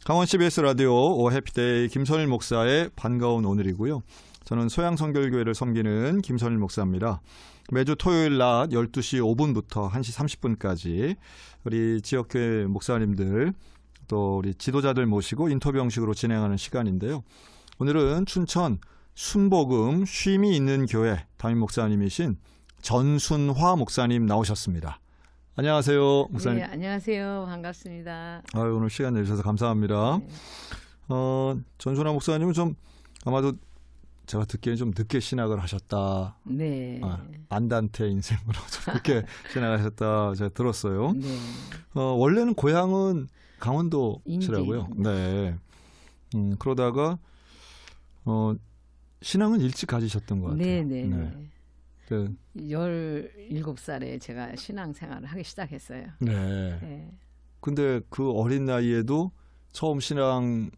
강원 CBS 라디오 해피데이 김선일 목사의 반가운 오늘이고요. 저는 소양성결교회를 섬기는 김선일 목사입니다. 매주 토요일 낮 12시 5분부터 1시 30분까지 우리 지역교회 목사님들 또 우리 지도자들 모시고 인터뷰 형식으로 진행하는 시간인데요. 오늘은 춘천 순복음 쉼이 있는 교회 담임 목사님이신 전순화 목사님 나오셨습니다. 안녕하세요, 목사님. 네, 안녕하세요. 반갑습니다. 오늘 시간 내주셔서 감사합니다. 네. 전순화 목사님은 좀 아마도 제가 듣기에는 좀 늦게 신학을 하셨다. 네. 안단테 인생으로 좀 늦게 신학하셨다 제가 들었어요. 네. 원래는 고향은 강원도시라고요. 인제. 네. 그러다가 신앙은 일찍 가지셨던 것 같아요. 네. 네. 17살에 제가 신앙생활을 하기 시작했어요. 네. 네. 근데 그 어린 나이에도 처음 신앙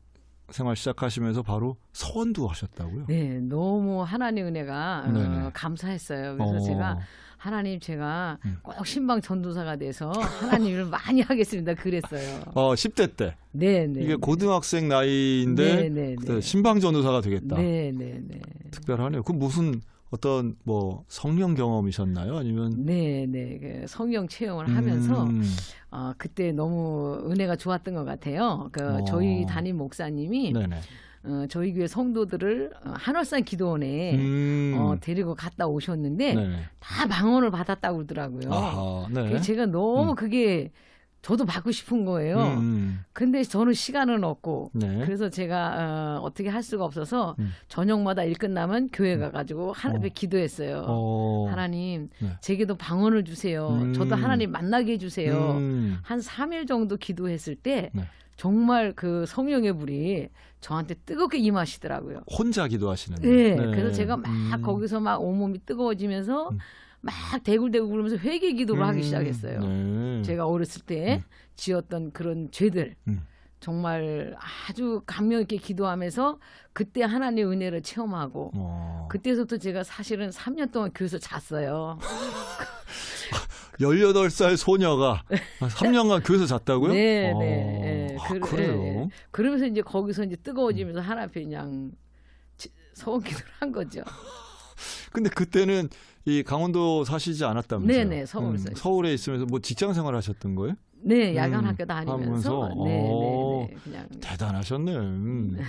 생활 시작하시면서 바로 서원도 하셨다고요? 네, 너무 하나님 은혜가 감사했어요. 그래서 제가 하나님 제가 꼭 신방 전도사가 돼서 하나님을 많이 하겠습니다. 그랬어요. 10대 때. 네. 이게 고등학생 나이인데 네. 신방 전도사가 되겠다. 네. 특별하네요. 그 무슨 어떤 성령 경험이셨나요? 아니면 네. 그 성령 체험을 하면서 그때 너무 은혜가 좋았던 것 같아요. 저희 담임 목사님이 저희 교회 성도들을 한월산 기도원에 데리고 갔다 오셨는데 다 방언을 받았다고 그러더라고요. 네. 제가 너무 그게 저도 받고 싶은 거예요. 근데 저는 시간은 없고 그래서 제가 어떻게 할 수가 없어서 저녁마다 일 끝나면 교회 가가지고 하나님 앞에 기도했어요. 하나님 제게도 방언을 주세요. 저도 하나님 만나게 해주세요. 한 3일 정도 기도했을 때 정말 그 성령의 불이 저한테 뜨겁게 임하시더라고요. 혼자 기도하시는 네. 그래서 제가 막 거기서 막 온몸이 뜨거워지면서 막 대굴대굴 굴면서 회개 기도를 하기 시작했어요. 네. 제가 어렸을 때 지었던 그런 죄들 정말 아주 감명 있게 기도하면서 그때 하나님의 은혜를 체험하고 그때서부터 제가 사실은 3년 동안 교회에서 잤어요. 18살 소녀가 3년간 교회에서 잤다고요? 네. 그래요? 그러면서 이제 거기서 이제 뜨거워지면서 하나님 앞에 그냥 소원 기도를 한 거죠. 근데 그때는 이 강원도 사시지 않았다면서요? 네네, 서울에 있으면서 직장 생활 하셨던 거예요? 네, 야간 학교 다니면서. 네, 그냥 대단하셨네.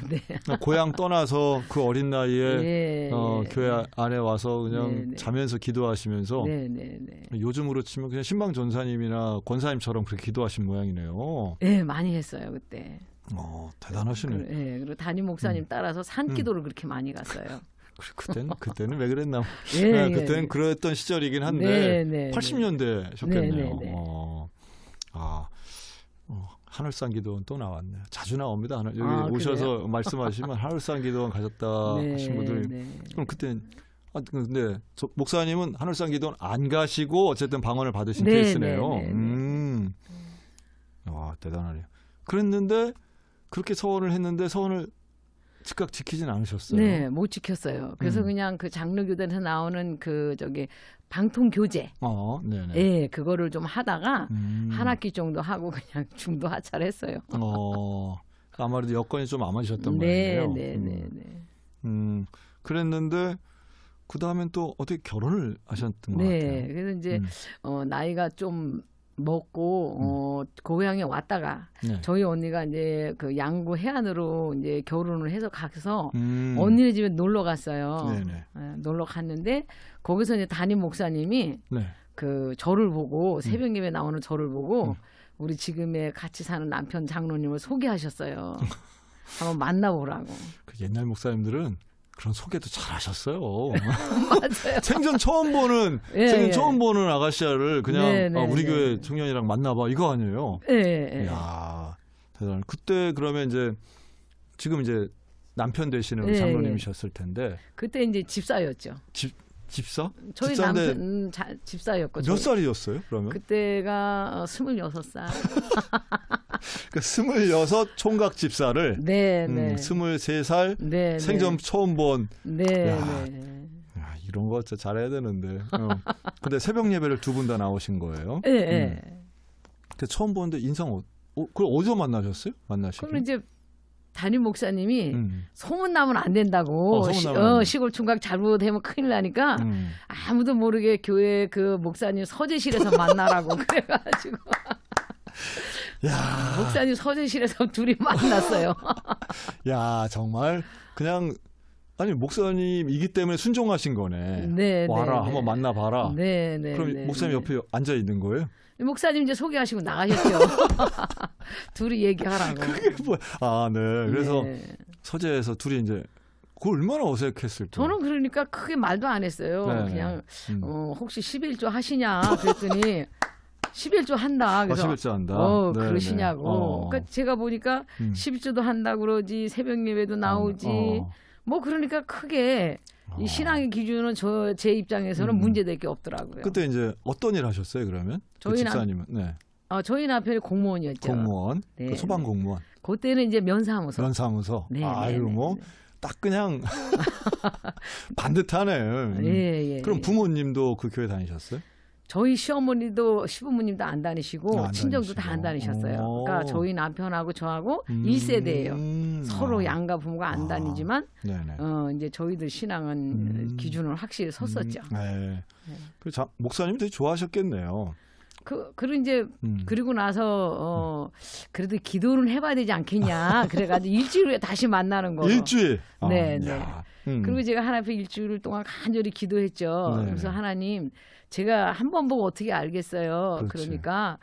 네. 고향 떠나서 그 어린 나이에 교회 안에 와서 그냥 자면서 기도하시면서. 네. 요즘으로 치면 그냥 신방 전사님이나 권사님처럼 그렇게 기도하신 모양이네요. 네, 많이 했어요 그때. 대단하시네. 네, 그리고 담임 목사님 따라서 산기도를 그렇게 많이 갔어요. 그때는 왜 그랬나? 그때는 네. 그랬던 시절이긴 한데 네. 80년대셨겠네요. 네. 하늘산 기도원 또 나왔네요. 자주 나옵니다. 여기 오셔서 그래요? 말씀하시면 하늘산 기도원 가셨다 하신 분들. 그럼 그때는 근데 목사님은 하늘산 기도원 안 가시고 어쨌든 방언을 받으신 케이스네요. 대단하네요. 그랬는데 그렇게 서원을 했는데 서원을 즉각 지키진 않으셨어요. 네, 못 지켰어요. 그래서 그냥 그 장로교단에서 나오는 방통교재. 네, 그거를 좀 하다가 한 학기 정도 하고 그냥 중도 하차를 했어요. 아무래도 여건이 좀 안 맞으셨던 거예요. 네. 그랬는데 그 다음엔 또 어떻게 결혼을 하셨던 것 같아요. 네, 그래서 이제 나이가 좀 먹고 고향에 왔다가 저희 언니가 이제 그 양구 해안으로 이제 결혼을 해서 가서 언니네 집에 놀러 갔어요. 놀러 갔는데 거기서 이제 담임 목사님이 그 저를 보고 새벽 예배 나오는 저를 보고 우리 지금의 같이 사는 남편 장로님을 소개하셨어요. 한번 만나보라고. 그 옛날 목사님들은 그런 소개도 잘 하셨어요. 맞아요. 생전 처음 보는 아가씨를 그냥 우리 교회 청년이랑 만나봐 이거 아니에요? 네. 이야, 대단해. 그때 그러면 지금 남편 되시는 장로님이셨을 텐데. 그때 이제 집사였죠. 집사? 저희 남편 집사였고. 몇 살이었어요, 그러면? 그때가 26살. 그러니까 26 총각 집사를 23살 생전 처음 본. 이런 거 진짜 잘해야 되는데. 근데 새벽 예배를 두 분 다 나오신 거예요. 네. 근데 처음 보는데 인상 그럼 어디서 만나셨어요? 만나시기? 그럼 이제 담임 목사님이 소문 나면 안 된다고. 시골 총각 잘못하면 큰일 나니까 아무도 모르게 교회 그 목사님 서재실에서 만나라고 그래가지고 야. 목사님 서재실에서 둘이 만났어요. 야, 정말 그냥 아니 목사님이기 때문에 순종하신 거네. 네, 와라, 네, 한번 만나봐라. 네, 네. 그럼 네, 목사님 옆에 앉아 있는 거예요? 목사님 이제 소개하시고 나가셨죠. 둘이 얘기하라고. 그게 뭐야? 아, 네. 그래서 네. 서재에서 둘이 이제 그거 얼마나 어색했을까? 저는 그러니까 크게 말도 안 했어요. 네. 그냥 혹시 11조 하시냐 그랬더니 11조 한다. 그래서 11조 한다. 네, 그러시냐고. 네. 그러니까 제가 보니까 11조도 한다 그러지 새벽 예배도 나오지. 뭐 그러니까 크게 이 신앙의 기준은 제 입장에서는 문제될 게 없더라고요. 그때 이제 어떤 일 하셨어요, 그러면? 저희 집사님은. 네. 저희 남편이 공무원이었죠. 공무원. 네, 그 소방 공무원. 그때는 이제 면사무소. 면사무소. 네, 아유, 네, 뭐 딱 그냥 반듯하네. 예. 그럼 부모님도 그 교회 다니셨어요? 저희 시어머니도 시부모님도 안 다니시고 안 친정도 다니시고. 다 안 다니셨어요. 오. 그러니까 저희 남편하고 저하고 1세대예요. 서로 양가 부모가 안 다니지만 네네. 이제 저희들 신앙은 기준을 확실히 섰었죠. 네. 그 목사님이 되게 좋아하셨겠네요. 그리고 이제 그리고 나서 그래도 기도는 해봐야 되지 않겠냐. 그래가지고 일주일 후에 다시 만나는 거로. 일주일. 네. 야. 그리고 제가 하나님 앞에 일주일 동안 간절히 기도했죠. 네네. 그래서 하나님, 제가 한 번 보고 어떻게 알겠어요. 그렇지. 그러니까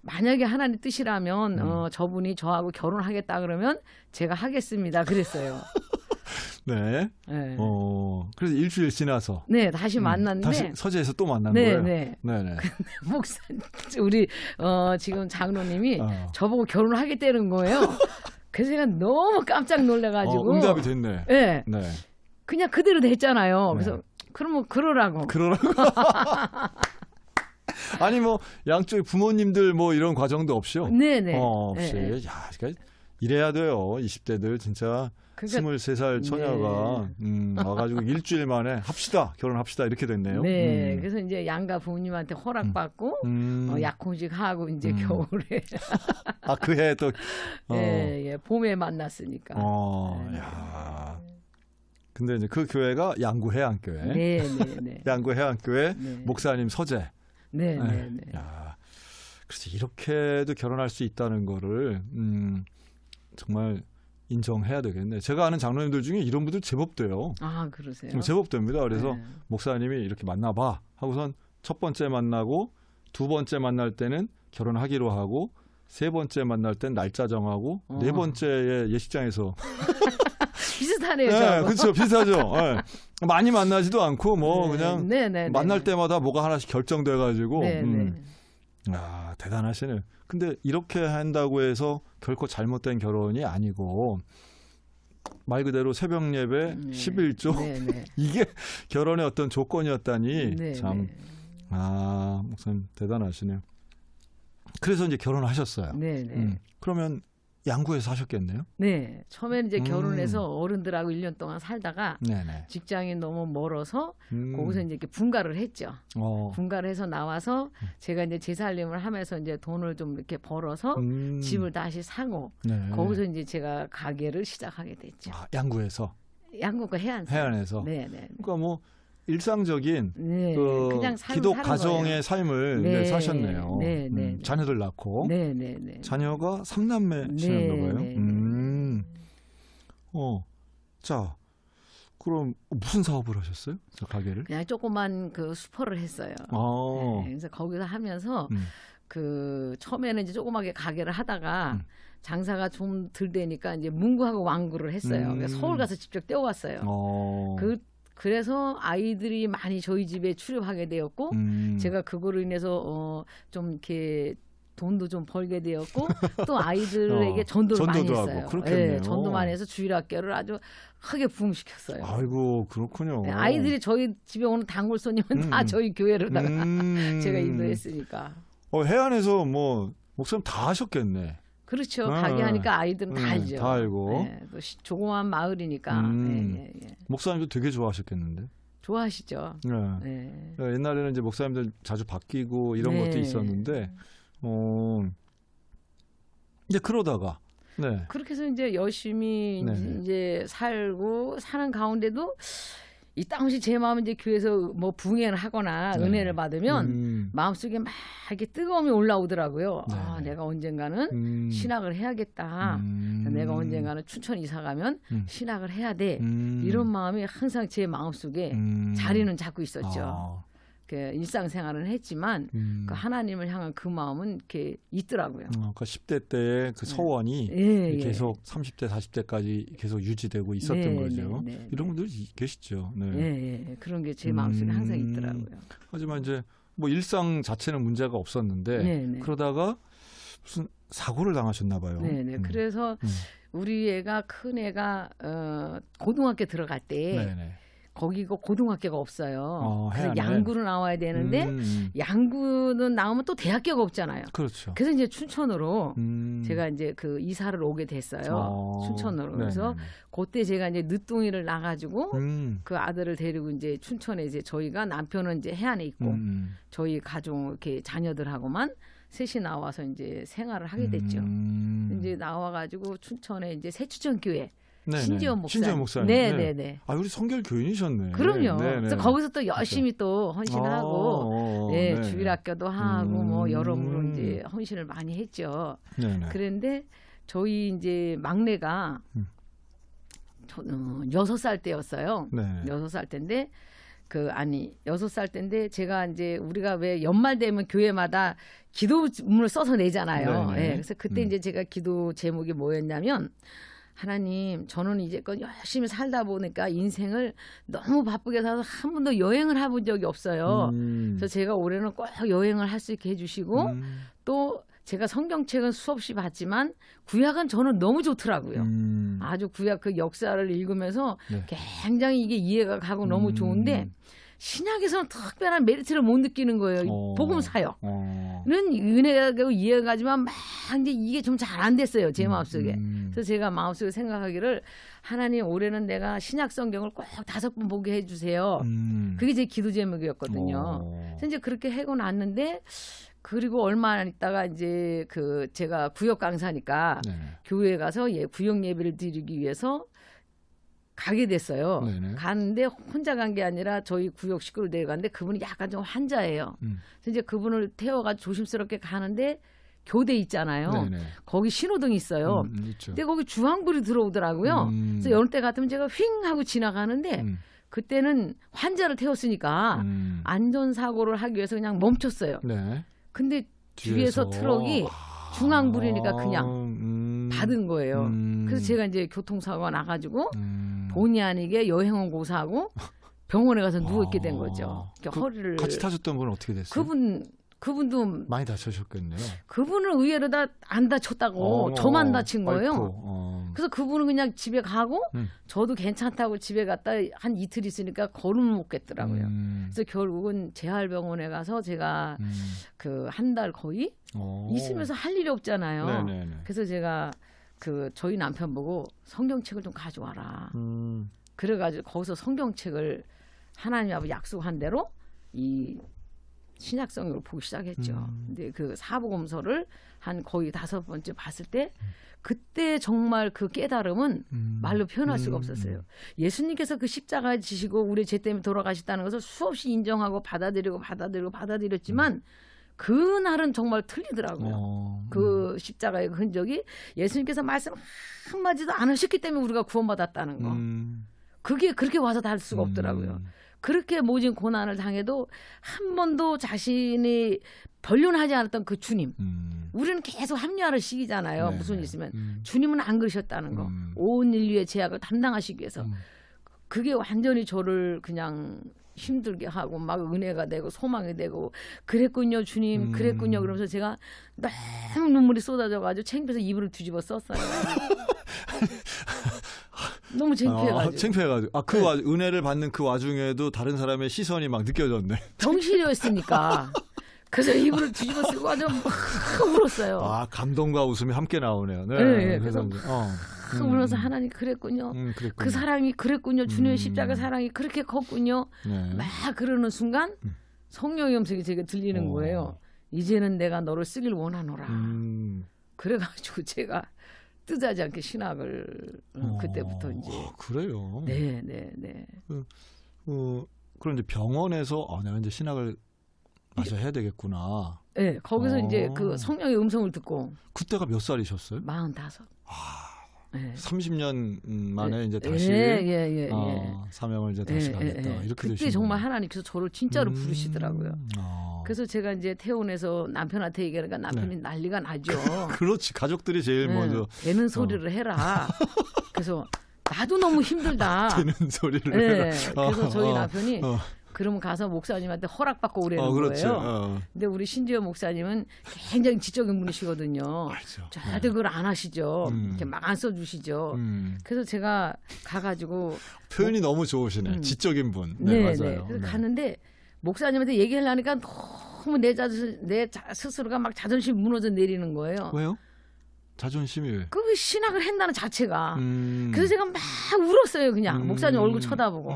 만약에 하나님 뜻이라면 저분이 저하고 결혼하겠다 그러면 제가 하겠습니다. 그랬어요. 네. 네. 그래서 일주일 지나서. 네, 다시 만났는데. 다시 서재에서 또 만난 네, 거예요. 네. 네네. 목사님, 우리 지금 장로님이 저보고 결혼을 하겠다는 거예요. 그래서 제가 너무 깜짝 놀래가지고. 응답이 됐네. 네. 네. 그냥 그대로 됐잖아요. 네. 그래서 그러면 그러라고. 아니 뭐 양쪽 부모님들 뭐 이런 과정도 없이요. 네네. 없이. 네. 야, 그러니까 이래야 돼요. 20대들 진짜. 그러니까, 23살 처녀가 와가지고 일주일 만에 합시다, 결혼합시다 이렇게 됐네요. 네, 그래서 이제 양가 부모님한테 허락받고 약혼식 하고 이제 겨울에 그 해 또 예, 봄에 만났으니까. 야. 근데 이제 그 교회가 양구해안교회. 네. 양구해안교회 네. 목사님 서재. 네. 야, 그래서 이렇게도 결혼할 수 있다는 거를 정말 인정해야 되겠네. 제가 아는 장로님들 중에 이런 분들 제법 돼요. 아, 그러세요? 제법 됩니다. 그래서 목사님이 이렇게 만나봐 하고선 첫 번째 만나고 두 번째 만날 때는 결혼하기로 하고 세 번째 만날 땐 날짜 정하고 네 번째에 예식장에서 비슷하네요. 네, 그렇죠. 비슷하죠. 네. 많이 만나지도 않고 뭐 그냥 만날 때마다 뭐가 하나씩 결정돼가지고 대단하시네요. 근데 이렇게 한다고 해서 결코 잘못된 결혼이 아니고 말 그대로 새벽 예배 11조 이게 결혼의 어떤 조건이었다니 참 목사님 대단하시네요. 그래서 이제 결혼하셨어요. 그러면 양구에서 하셨겠네요? 네. 처음에는 이제 결혼해서 어른들하고 1년 동안 살다가 네네. 직장이 너무 멀어서 거기서 이제 이렇게 분가를 했죠. 분가를 해서 나와서 제가 이제 재살림을 하면서 이제 돈을 좀 이렇게 벌어서 집을 다시 사고 거기서 이제 제가 가게를 시작하게 됐죠. 양구에서? 양구가 해안에서. 네네. 그러니까 뭐 일상적인 그냥 기독 가정의 삶을 사셨네요. 자녀들 낳고 자녀가 3남매시는 거예요. 자, 그럼 무슨 사업을 하셨어요? 저 가게를? 그냥 조그만 그 슈퍼를 했어요. 그래서 거기서 하면서 그 처음에는 이제 조그맣게 가게를 하다가 장사가 좀 덜 되니까 이제 문구하고 완구를 했어요. 그래서 서울 가서 직접 떼어왔어요. 그래서 아이들이 많이 저희 집에 출입하게 되었고 제가 그거로 인해서 좀 이렇게 돈도 좀 벌게 되었고 또 아이들에게 전도를 많이 했어요. 그렇겠네요. 전도 많이 해서 주일학교를 아주 크게 부흥시켰어요. 아이고 그렇군요. 아이들이 저희 집에 오는 단골 손님은 다 저희 교회로다가 제가 인도했으니까. 해안에서 뭐 목사님 다 하셨겠네. 그렇죠. 가게 하니까 아이들은 다 알죠. 다 알고. 또 조그만 마을이니까. 목사님도 되게 좋아하셨겠는데. 좋아하시죠. 옛날에는 이제 목사님들 자주 바뀌고 이런 것도 있었는데, 이제 그러다가 네. 그렇게 해서 이제 열심히 네. 이제 살고 사는 가운데도 이 땅없이 제 마음은 이제 교회에서 뭐 붕해를 하거나 네. 은혜를 받으면 마음속에 막 이렇게 뜨거움이 올라오더라고요. 네. 아, 내가 언젠가는 신학을 해야겠다. 내가 언젠가는 춘천 이사 가면 신학을 해야 돼. 이런 마음이 항상 제 마음속에 자리는 잡고 있었죠. 아. 그 일상생활은 했지만 그 하나님을 향한 그 마음은 이렇게 있더라고요. 그 10대 때의 그 소원이 예, 계속 30대, 40대까지 계속 유지되고 있었던 네, 거죠. 네, 네, 이런 분들이 계시죠. 네. 예, 그런 게 제 마음속에 항상 있더라고요. 하지만 이제 뭐 일상 자체는 문제가 없었는데 네. 그러다가 무슨 사고를 당하셨나 봐요. 네네. 그래서 우리 애가 큰 애가 고등학교 들어갈 때 네네. 거기가 고등학교가 없어요. 그래서 해안에. 양구로 나와야 되는데 양구는 나오면 또 대학교가 없잖아요. 그렇죠. 그래서 이제 춘천으로 제가 이제 그 이사를 오게 됐어요. 춘천으로. 그래서 그때 제가 이제 늦둥이를 나가지고 그 아들을 데리고 이제 춘천에 이제 저희가 남편은 이제 해안에 있고 저희 가족 이렇게 자녀들하고만 셋이 나와서 이제 생활을 하게 됐죠. 이제 나와가지고 춘천에 이제 새추천교회 신지원 목사님. 네네네. 아, 우리 성결 교인이셨네. 그럼요. 네네. 그래서 거기서 또 열심히 또 헌신하고, 네. 주일학교도 하고, 뭐, 여러모로 이제 헌신을 많이 했죠. 네네. 그런데 저희 이제 막내가 6살 때였어요. 네. 6살 때인데, 6살 때인데 제가 이제 우리가 왜 연말 되면 교회마다 기도문을 써서 내잖아요. 네, 그래서 그때 이제 제가 기도 제목이 뭐였냐면, 하나님, 저는 이제껏 열심히 살다 보니까 인생을 너무 바쁘게 살아서 한 번도 여행을 해본 적이 없어요. 그래서 제가 올해는 꼭 여행을 할 수 있게 해주시고 또 제가 성경책은 수없이 봤지만 구약은 저는 너무 좋더라고요. 아주 구약 그 역사를 읽으면서 굉장히 이게 이해가 가고 너무 좋은데 신약에서는 특별한 메리트를 못 느끼는 거예요. 복음 사역은 은혜가 되고 이해가 가지만 막 이제 이게 좀 잘 안 됐어요. 제 마음속에. 그래서 제가 마음속에 생각하기를 하나님 올해는 내가 신약 성경을 꼭 5번 보게 해주세요. 그게 제 기도 제목이었거든요. 그래서 이제 그렇게 하고 났는데 그리고 얼마 안 있다가 이제 그 제가 구역 강사니까 교회에 가서 구역 예배를 드리기 위해서 가게 됐어요. 네네. 가는데 혼자 간 게 아니라 저희 구역 식구를 데려갔는데 그분이 약간 좀 환자예요. 그래서 이제 그분을 태워가지고 조심스럽게 가는데 교대 있잖아요. 네네. 거기 신호등이 있어요. 근데 거기 주황불이 들어오더라고요. 그래서 여느 때 같으면 제가 휙 하고 지나가는데 그때는 환자를 태웠으니까 안전사고를 하기 위해서 그냥 멈췄어요. 네. 근데 뒤에서 트럭이 중앙불이니까 그냥 받은 거예요. 그래서 제가 이제 교통사고가 나가지고 본의 아니게 여행원 고사하고 병원에 가서 누워있게 된 거죠. 허리를. 같이 타셨던 분은 어떻게 됐어요? 그분도 많이 다치셨겠네요. 그분은 의외로 다 안 다쳤다고 저만 다친 거예요. 그래서 그분은 그냥 집에 가고 저도 괜찮다고 집에 갔다 한 이틀 있으니까 걸음을 못 겠더라고요. 그래서 결국은 재활병원에 가서 제가 그 한 달 거의 있으면서 할 일이 없잖아요. 네네네. 그래서 제가 그 저희 남편 보고 성경책을 좀 가져와라. 그래가지고 거기서 성경책을 하나님 아버지 약속한 대로 이 신약성경을 보기 시작했죠. 근데 그 사복음서를 한 거의 5번째 봤을 때 그때 정말 그 깨달음은 말로 표현할 수가 없었어요. 예수님께서 그 십자가에 지시고 우리 죄 때문에 돌아가셨다는 것을 수없이 인정하고 받아들였지만 그날은 정말 틀리더라고요. 그 십자가의 흔적이 예수님께서 말씀 한마디도 안 하셨기 때문에 우리가 구원받았다는 거. 그게 그렇게 와서 닿을 수가 없더라고요. 그렇게 모진 고난을 당해도 한 번도 자신이 변론하지 않았던 그 주님. 우리는 계속 합리화를 시키잖아요. 네. 무슨 일 있으면. 주님은 안 그러셨다는 거. 온 인류의 죄악을 담당하시기 위해서. 그게 완전히 저를 그냥 힘들게 하고 막 은혜가 되고 소망이 되고 그랬군요 주님 그랬군요 그러면서 제가 너무 눈물이 쏟아져가지고 창피해서 이불을 뒤집어 썼어요. 너무 창피해가지고. 창피해가지고. 그 은혜를 받는 그 와중에도 다른 사람의 시선이 막 느껴졌네. 정신이었으니까. 그래서 이불을 뒤집어 쓰고 아주 막 울었어요. 감동과 웃음이 함께 나오네요. 네. 그래서 울면서 하나님 그랬군요. 그 사랑이 그랬군요. 주님의 십자가 사랑이 그렇게 컸군요. 네. 막 그러는 순간 성령의 음성이 제게 들리는 거예요. 이제는 내가 너를 쓰길 원하노라. 그래가지고 제가 뜨자지 않게 신학을 그때부터 이제. 그래요. 네. 그럼 이제 병원에서 내가 이제 신학을 마저 해야 되겠구나. 네, 거기서 이제 그 성령의 음성을 듣고. 그때가 몇 살이셨어요? 45. 네. 30년 만에 이제 다시 사명을 이제 다시 가겠다. 이렇게 그때 되시는 정말 하나님께서 저를 진짜로 부르시더라고요. 그래서 제가 이제 퇴원해서 남편한테 얘기하니까 남편이 난리가 나죠. 그렇지. 가족들이 제일 먼저 되는 소리를 해라. 그래서 나도 너무 힘들다. 되는 소리를 해라. 그래서 저희 남편이 그러면 가서 목사님한테 허락받고 오라는 거예요. 근데 우리 신지현 목사님은 굉장히 지적인 분이시거든요. 절대 그걸 안 하시죠. 이렇게 막 안 써주시죠. 그래서 제가 가가지고 표현이 너무 좋으시네. 지적인 분. 네, 맞아요. 그래서 가는데 목사님한테 얘기하려니까 너무 내 스스로가 막 자존심 무너져 내리는 거예요. 왜요? 자존심이 왜? 그 신학을 한다는 자체가. 그래서 제가 막 울었어요. 그냥 목사님 얼굴 쳐다보고.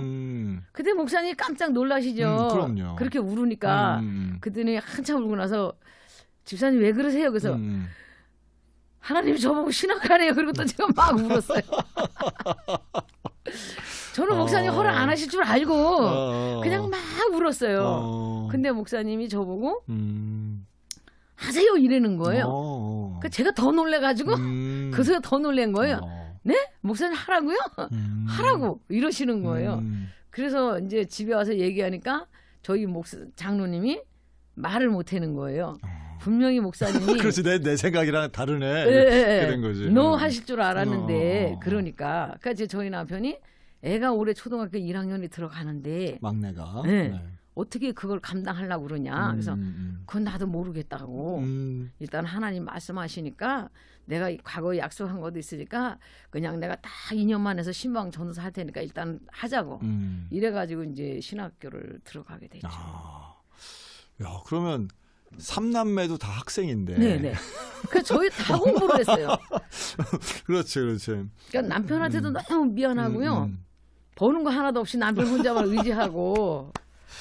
그때 목사님이 깜짝 놀라시죠. 그럼요. 그렇게 울으니까. 그랬더니 한참 울고 나서 집사님 왜 그러세요? 그래서 하나님이 저보고 신학하래요. 그리고 또 제가 막 울었어요. 저는 목사님 허락 안 하실 줄 알고 그냥 막 울었어요. 근데 목사님이 저보고 하세요 이러는 거예요. 그 제가 더 놀래가지고 그래서 더 놀란 거예요. 네? 목사님 하라고요? 하라고 이러시는 거예요. 그래서 이제 집에 와서 얘기하니까 저희 장로님이 말을 못 하는 거예요. 분명히 목사님이 그렇지 내 생각이랑 다르네. 이렇게 된 거지. 너 하실 줄 알았는데 그러니까 이제 저희 남편이 애가 올해 초등학교 1학년이 들어가는데 막내가 어떻게 그걸 감당하려고 그러냐. 그래서 그건 나도 모르겠다고. 일단 하나님 말씀하시니까 내가 과거에 약속한 것도 있으니까 그냥 내가 딱 2년만 해서 신방 전도사 할 테니까 일단 하자고. 이래가지고 이제 신학교를 들어가게 됐죠. 야, 그러면 3남매도 다 학생인데. 네네. 그래서 저희 다 공부를 했어요. 그렇지. 그러니까 남편한테도 너무 미안하고요. 버는 거 하나도 없이 남편 혼자만 의지하고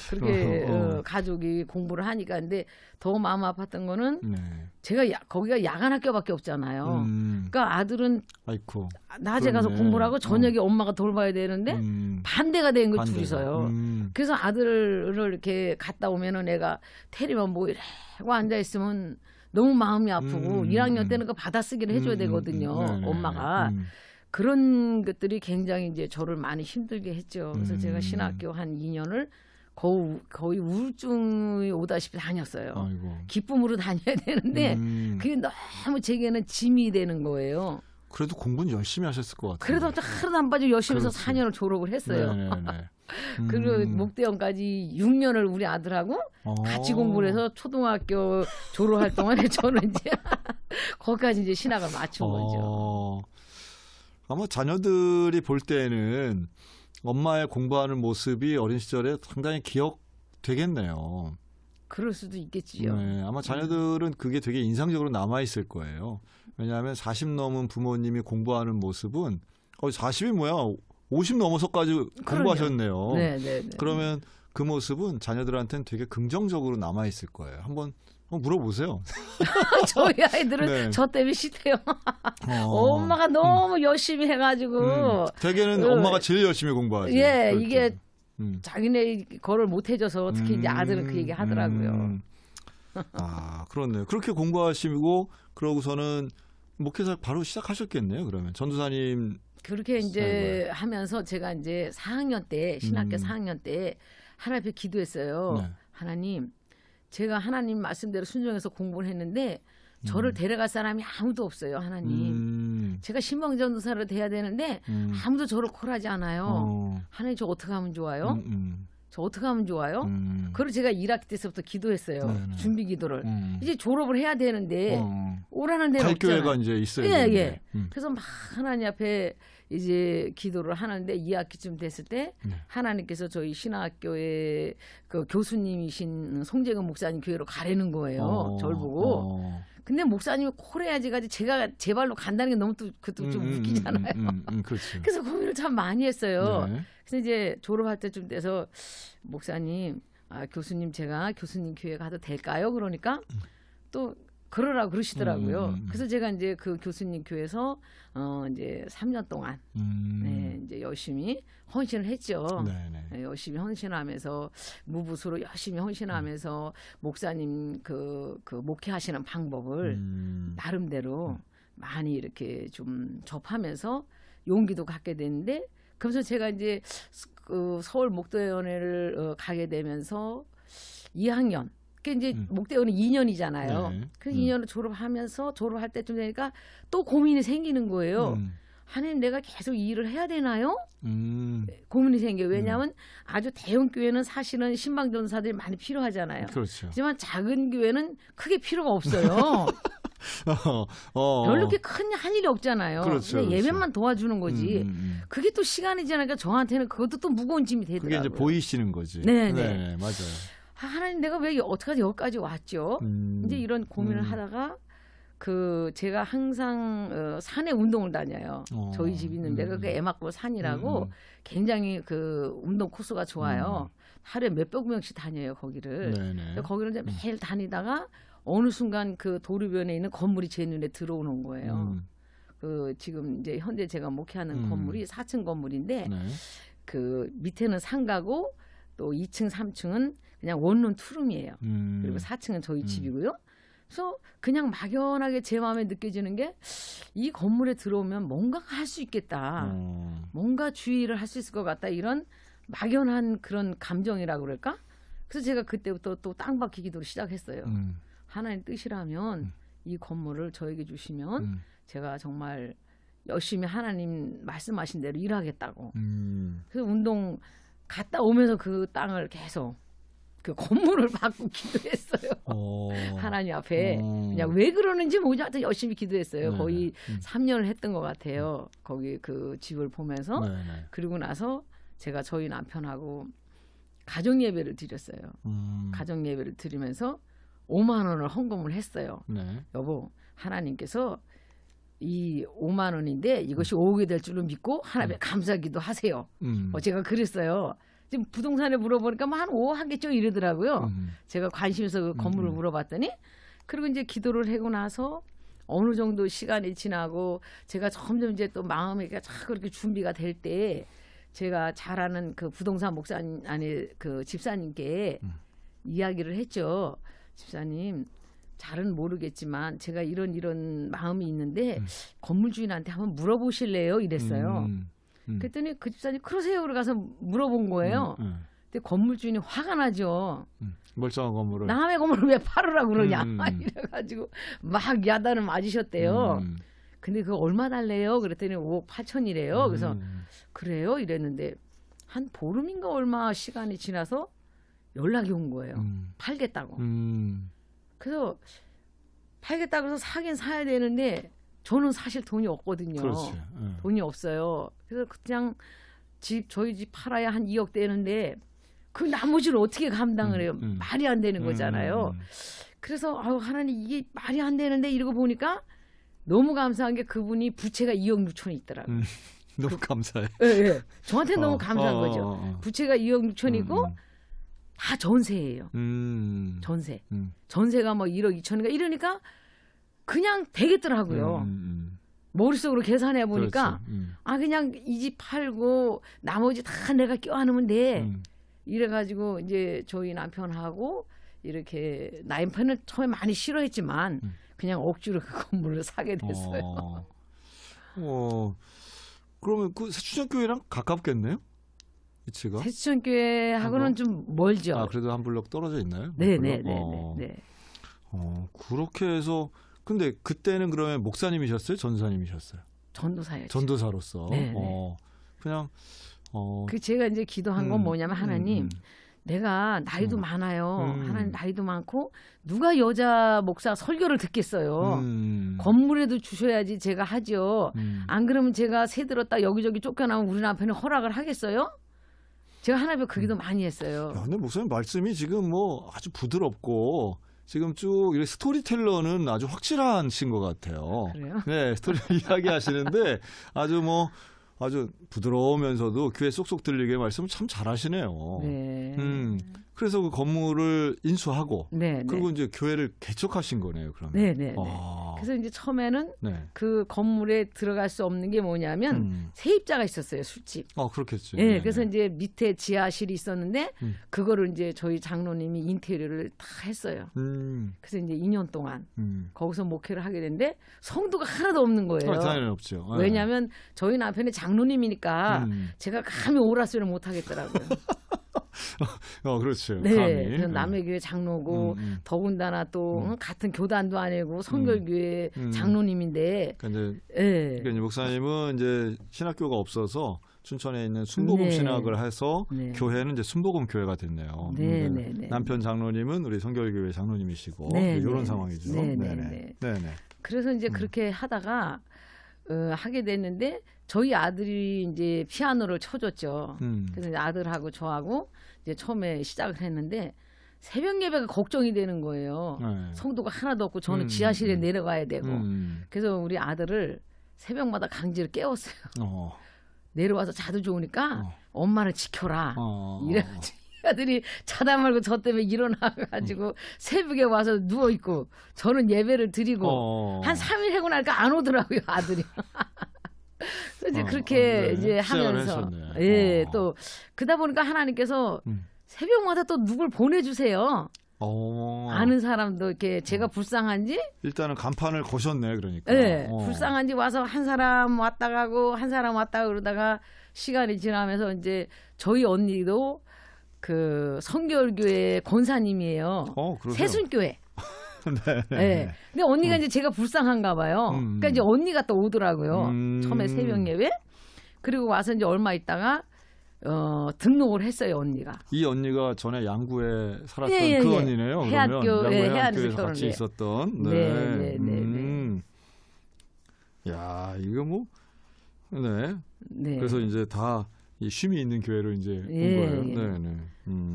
그렇게 가족이 공부를 하니까. 근데 더 마음 아팠던 거는 제가 거기가 야간 학교밖에 없잖아요. 그러니까 아들은 낮에 가서 공부를 하고 저녁에 엄마가 돌봐야 되는데 반대가 된 거 둘이서요. 그래서 아들을 이렇게 갔다 오면은 애가 테리만 뭐 이러고 앉아 있으면 너무 마음이 아프고 1학년 때는 그 받아쓰기를 해줘야 되거든요. 엄마가. 그런 것들이 굉장히 이제 저를 많이 힘들게 했죠. 그래서 제가 신학교 한 2년을 거의 우울증이 오다시피 다녔어요. 아이고. 기쁨으로 다녀야 되는데 그게 너무 제게는 짐이 되는 거예요. 그래도 공부는 열심히 하셨을 것 같아요. 그래도 하루도 안 빠지고 열심히 해서 4년을 졸업을 했어요. 그리고 목대원까지 6년을 우리 아들하고 같이 공부를 해서 초등학교 졸업할 동안에 저는 이제 거기까지 이제 신학을 맞춘 거죠. 아마 자녀들이 볼 때는 엄마의 공부하는 모습이 어린 시절에 상당히 기억되겠네요. 그럴 수도 있겠지요. 네, 아마 자녀들은 그게 되게 인상적으로 남아있을 거예요. 왜냐하면 40 넘은 부모님이 공부하는 모습은 40이 뭐야 50 넘어서까지 공부하셨네요. 네. 그러면 그 모습은 자녀들한테는 되게 긍정적으로 남아있을 거예요. 한번 물어보세요. 저희 아이들은 저 때문에 싫대요. 엄마가 너무 열심히 해가지고. 대개는 엄마가 제일 열심히 공부하지. 예, 이게 자기네 거를 못 해줘서 특히 이제 아들은 그 얘기 하더라고요. 그렇네요. 그렇게 공부하시고 그러고서는 목회사 바로 시작하셨겠네요. 그러면 전도사님. 그렇게 이제 하면서 제가 이제 4학년 때 신학교 4학년 때 하나님 앞에 기도했어요. 하나님. 제가 하나님 말씀대로 순종해서 공부를 했는데 저를 데려갈 사람이 아무도 없어요. 하나님. 제가 신방전도사를 돼야 되는데 아무도 저를 콜하지 않아요. 하나님 저 어떻게 하면 좋아요? 저 어떻게 하면 좋아요? 그걸 제가 1학기 때서부터 기도했어요. 준비 기도를. 이제 졸업을 해야 되는데 오라는 데는 없잖아요. 교회가 이제 있어요. 예. 그래서 막 하나님 앞에 이제 기도를 하는데 2학기쯤 됐을 때 하나님께서 저희 신학교의 그 교수님이신 송재근 목사님 교회로 가라는 거예요. 저를 보고. 근데 목사님이 콜해야지가지 제가 제 발로 간다는 게 너무 또 그것도 좀 웃기잖아요. 그래서 고민을 참 많이 했어요. 그래서 이제 졸업할 때쯤 돼서 목사님, 교수님 제가 교수님 교회 가도 될까요? 그러니까 또 그러라고 그러시더라고요. 그래서 제가 이제 그 교수님 교회에서 이제 3년 동안 네, 이제 열심히 헌신을 했죠. 네, 열심히 헌신하면서 무부수로 열심히 헌신하면서 목사님 그 목회하시는 방법을 나름대로 많이 이렇게 좀 접하면서 용기도 갖게 됐는데 그래서 제가 이제 그 서울 목도연회를 가게 되면서 2학년 그 이제 목대원은 2년이잖아요. 네. 그 2년을 졸업하면서 졸업할 때쯤 되니까 또 고민이 생기는 거예요. 하나님 내가 계속 이 일을 해야 되나요? 고민이 생겨요. 왜냐하면 아주 대형 교회는 사실은 신방전사들이 많이 필요하잖아요. 그렇죠. 하지만 작은 교회는 크게 필요가 없어요. 별로 그렇게 큰 한 일이 없잖아요. 그렇죠, 그냥 그렇죠. 예배만 도와주는 거지. 그게 또 시간이 지나니까 저한테는 그것도 또 무거운 짐이 그게 되더라고요. 이제 보이시는 거지. 네, 맞아요. 하나님 내가 왜 어떡하지 여기까지 왔죠? 이제 이런 고민을 하다가 그 제가 항상 산에 운동을 다녀요. 저희 집 있는 데가 그 애막골 산이라고 굉장히 그 운동 코스가 좋아요. 하루에 몇백 명씩 다녀요 거기를. 네네. 거기를 이제 매일 다니다가 어느 순간 그 도로변에 있는 건물이 제 눈에 들어오는 거예요. 그 지금 이제 현재 제가 목회하는 건물이 4층 건물인데 네. 그 밑에는 상가고 또 2층, 3층은 그냥 원룸 투룸이에요. 그리고 4층은 저희 집이고요. 그래서 그냥 막연하게 제 마음에 느껴지는 게 이 건물에 들어오면 뭔가 할 수 있겠다. 뭔가 주의를 할 수 있을 것 같다. 이런 막연한 그런 감정이라고 그럴까? 그래서 제가 그때부터 또 땅받기 기도를 시작했어요. 하나님 뜻이라면 이 건물을 저에게 주시면 제가 정말 열심히 하나님 말씀하신 대로 일하겠다고. 그래서 운동 갔다 오면서 그 땅을 계속 그 건물을 받고 기도했어요. 하나님 앞에 그냥 왜 그러는지 모르지 하여튼 열심히 기도했어요. 거의 3년을 했던 것 같아요. 거기 그 집을 보면서. 그리고 나서 제가 저희 남편하고 가정 예배를 드렸어요. 가정 예배를 드리면서 5만 원을 헌금을 했어요. 여보, 하나님께서 이 5만 원인데 이것이 오게 될 줄을 믿고 하나님께 감사기도 하세요. 제가 그랬어요. 지금 부동산에 물어보니까 뭐 한 5 하겠죠 이러더라고요. 제가 관심 있어 그 건물을 물어봤더니 그리고 이제 기도를 하고 나서 어느 정도 시간이 지나고 제가 점점 이제 또 마음이 자꾸 그렇게 준비가 될 때 제가 잘 아는 그 부동산 목사님 아니 그 집사님께 이야기를 했죠. 집사님 잘은 모르겠지만 제가 이런 마음이 있는데 건물 주인한테 한번 물어보실래요? 이랬어요. 그랬더니 그 집사님 그러세요. 그래 가서 물어본 거예요. 근데 건물 주인이 화가 나죠. 멀쩡한 건물을. 남의 건물을 왜 팔으라고 그러냐. 이래가지고 막 야단을 맞으셨대요. 근데 그거 얼마 달래요? 그랬더니 5억 8천이래요. 그래서 그래요? 이랬는데 한 보름인가 얼마 시간이 지나서 연락이 온 거예요. 팔겠다고. 그래서 팔겠다고 해서 사긴 사야 되는데 저는 사실 돈이 없거든요. 그렇지. 돈이 없어요. 그래서 그냥 저희 집 팔아야 한 2억 되는데 그 나머지를 어떻게 감당을 해요? 말이 안 되는 거잖아요. 그래서 하나님 이게 말이 안 되는데 이러고 보니까 너무 감사한 게 그분이 부채가 2억 6천이 있더라고요. 너무 감사해. 네. 저한테 너무 감사한 거죠. 부채가 2억 6천이고 다 전세예요. 전세. 전세가 뭐 1억 2천인가 이러니까 그냥 되겠더라고요. 머릿속으로 계산해 보니까 그냥 이 집 팔고 나머지 다 내가 껴안으면 돼. 이래가지고 이제 저희 남편하고 이렇게 남편을 처음에 많이 싫어했지만 그냥 억지로 그 건물을 사게 됐어요. 그러면 그 세추천교회랑 가깝겠네요? 위치가? 세추천교회하고는 좀 멀죠. 그래도 한 블럭 떨어져 있나요? 네네네. 그렇게 해서 근데 그때는 그러면 목사님이셨어요? 전사님이셨어요? 전도사였죠. 전도사로서. 그냥 그 제가 이제 기도한 건 뭐냐면 하나님 내가 나이도 많아요. 하나님 나이도 많고 누가 여자 목사 설교를 듣겠어요. 건물에도 주셔야지 제가 하죠. 안 그러면 제가 새 들었다 여기저기 쫓겨나면 우리 남편이 허락을 하겠어요? 제가 하나님 그 기도 많이 했어요. 근데 목사님 말씀이 지금 뭐 아주 부드럽고 지금 쭉 이렇게 스토리텔러는 아주 확실하신 것 같아요. 그래요? 네, 스토리 이야기하시는데 아주 부드러우면서도 귀에 쏙쏙 들리게 말씀을 참 잘하시네요. 네. 그래서 그 건물을 인수하고 네, 그리고 네. 이제 교회를 개척하신 거네요. 그러면. 네, 네, 네. 아. 그래서 이제 처음에는 네. 그 건물에 들어갈 수 없는 게 뭐냐면 세입자가 있었어요, 술집. 그렇겠죠. 예, 네, 그래서 네. 이제 밑에 지하실이 있었는데 그거를 이제 저희 장로님이 인테리어를 다 했어요. 그래서 이제 2년 동안 거기서 목회를 하게 됐는데 성도가 하나도 없는 거예요. 당연히 없죠. 네. 왜냐하면 저희 남편이 장로님이니까 제가 감히 오라소리를 못 하겠더라고요. 그렇죠. 네, 감히. 그래서 남의 교회 장로고 더군다나 또 같은 교단도 아니고 성결교회 장로님인데. 그러니까 이제, 네. 그러니까 이제 목사님은 이제 신학교가 없어서 춘천에 있는 순복음 네. 신학을 해서 네. 교회는 이제 순복음 교회가 됐네요. 네, 네, 네. 남편 장로님은 우리 성결교회 장로님이시고 네, 이런 네. 상황이죠. 네, 네, 네네. 네. 네네. 그래서 이제 그렇게 하다가 하게 됐는데 저희 아들이 이제 피아노를 쳐줬죠. 그래서 이제 아들하고 저하고 이제 처음에 시작을 했는데 새벽 예배가 걱정이 되는 거예요. 네. 성도가 하나도 없고 저는 지하실에 내려가야 되고. 그래서 우리 아들을 새벽마다 강제로 깨웠어요. 내려와서 자도 좋으니까 엄마를 지켜라. 이래가지고 아들이 자다 말고 저 때문에 일어나가지고 새벽에 와서 누워있고 저는 예배를 드리고 한 3일 하고 나니까 안 오더라고요, 아들이. 그래서 이제 그렇게 네. 이제 하면서 했었네. 예, 또 그러다 보니까 하나님께서 새벽마다 또 누굴 보내주세요. 아는 사람도 이렇게 제가 불쌍한지 일단은 간판을 거셨네, 그러니까. 네, 불쌍한지 와서 한 사람 왔다 가고 한 사람 왔다 가고 그러다가 시간이 지나면서 이제 저희 언니도 그 성결교회 권사님이에요. 그러세요? 새순교회. 네. 네. 근데 언니가 이제 제가 불쌍한가 봐요. 그러니까 이제 언니가 또 오더라고요. 처음에 새벽 예배. 그리고 와서 이제 얼마 있다가 등록을 했어요, 언니가. 이 언니가 전에 양구에 살았던 예, 그 예. 언니네요. 해안교, 그러면 예, 양구 해안에서 해안교에서 같이 결혼해. 있었던. 네, 네, 네, 야, 이거 뭐, 네. 네. 그래서 이제 다 이 쉼이 있는 교회로 이제 온 예, 거예요. 예. 네, 네.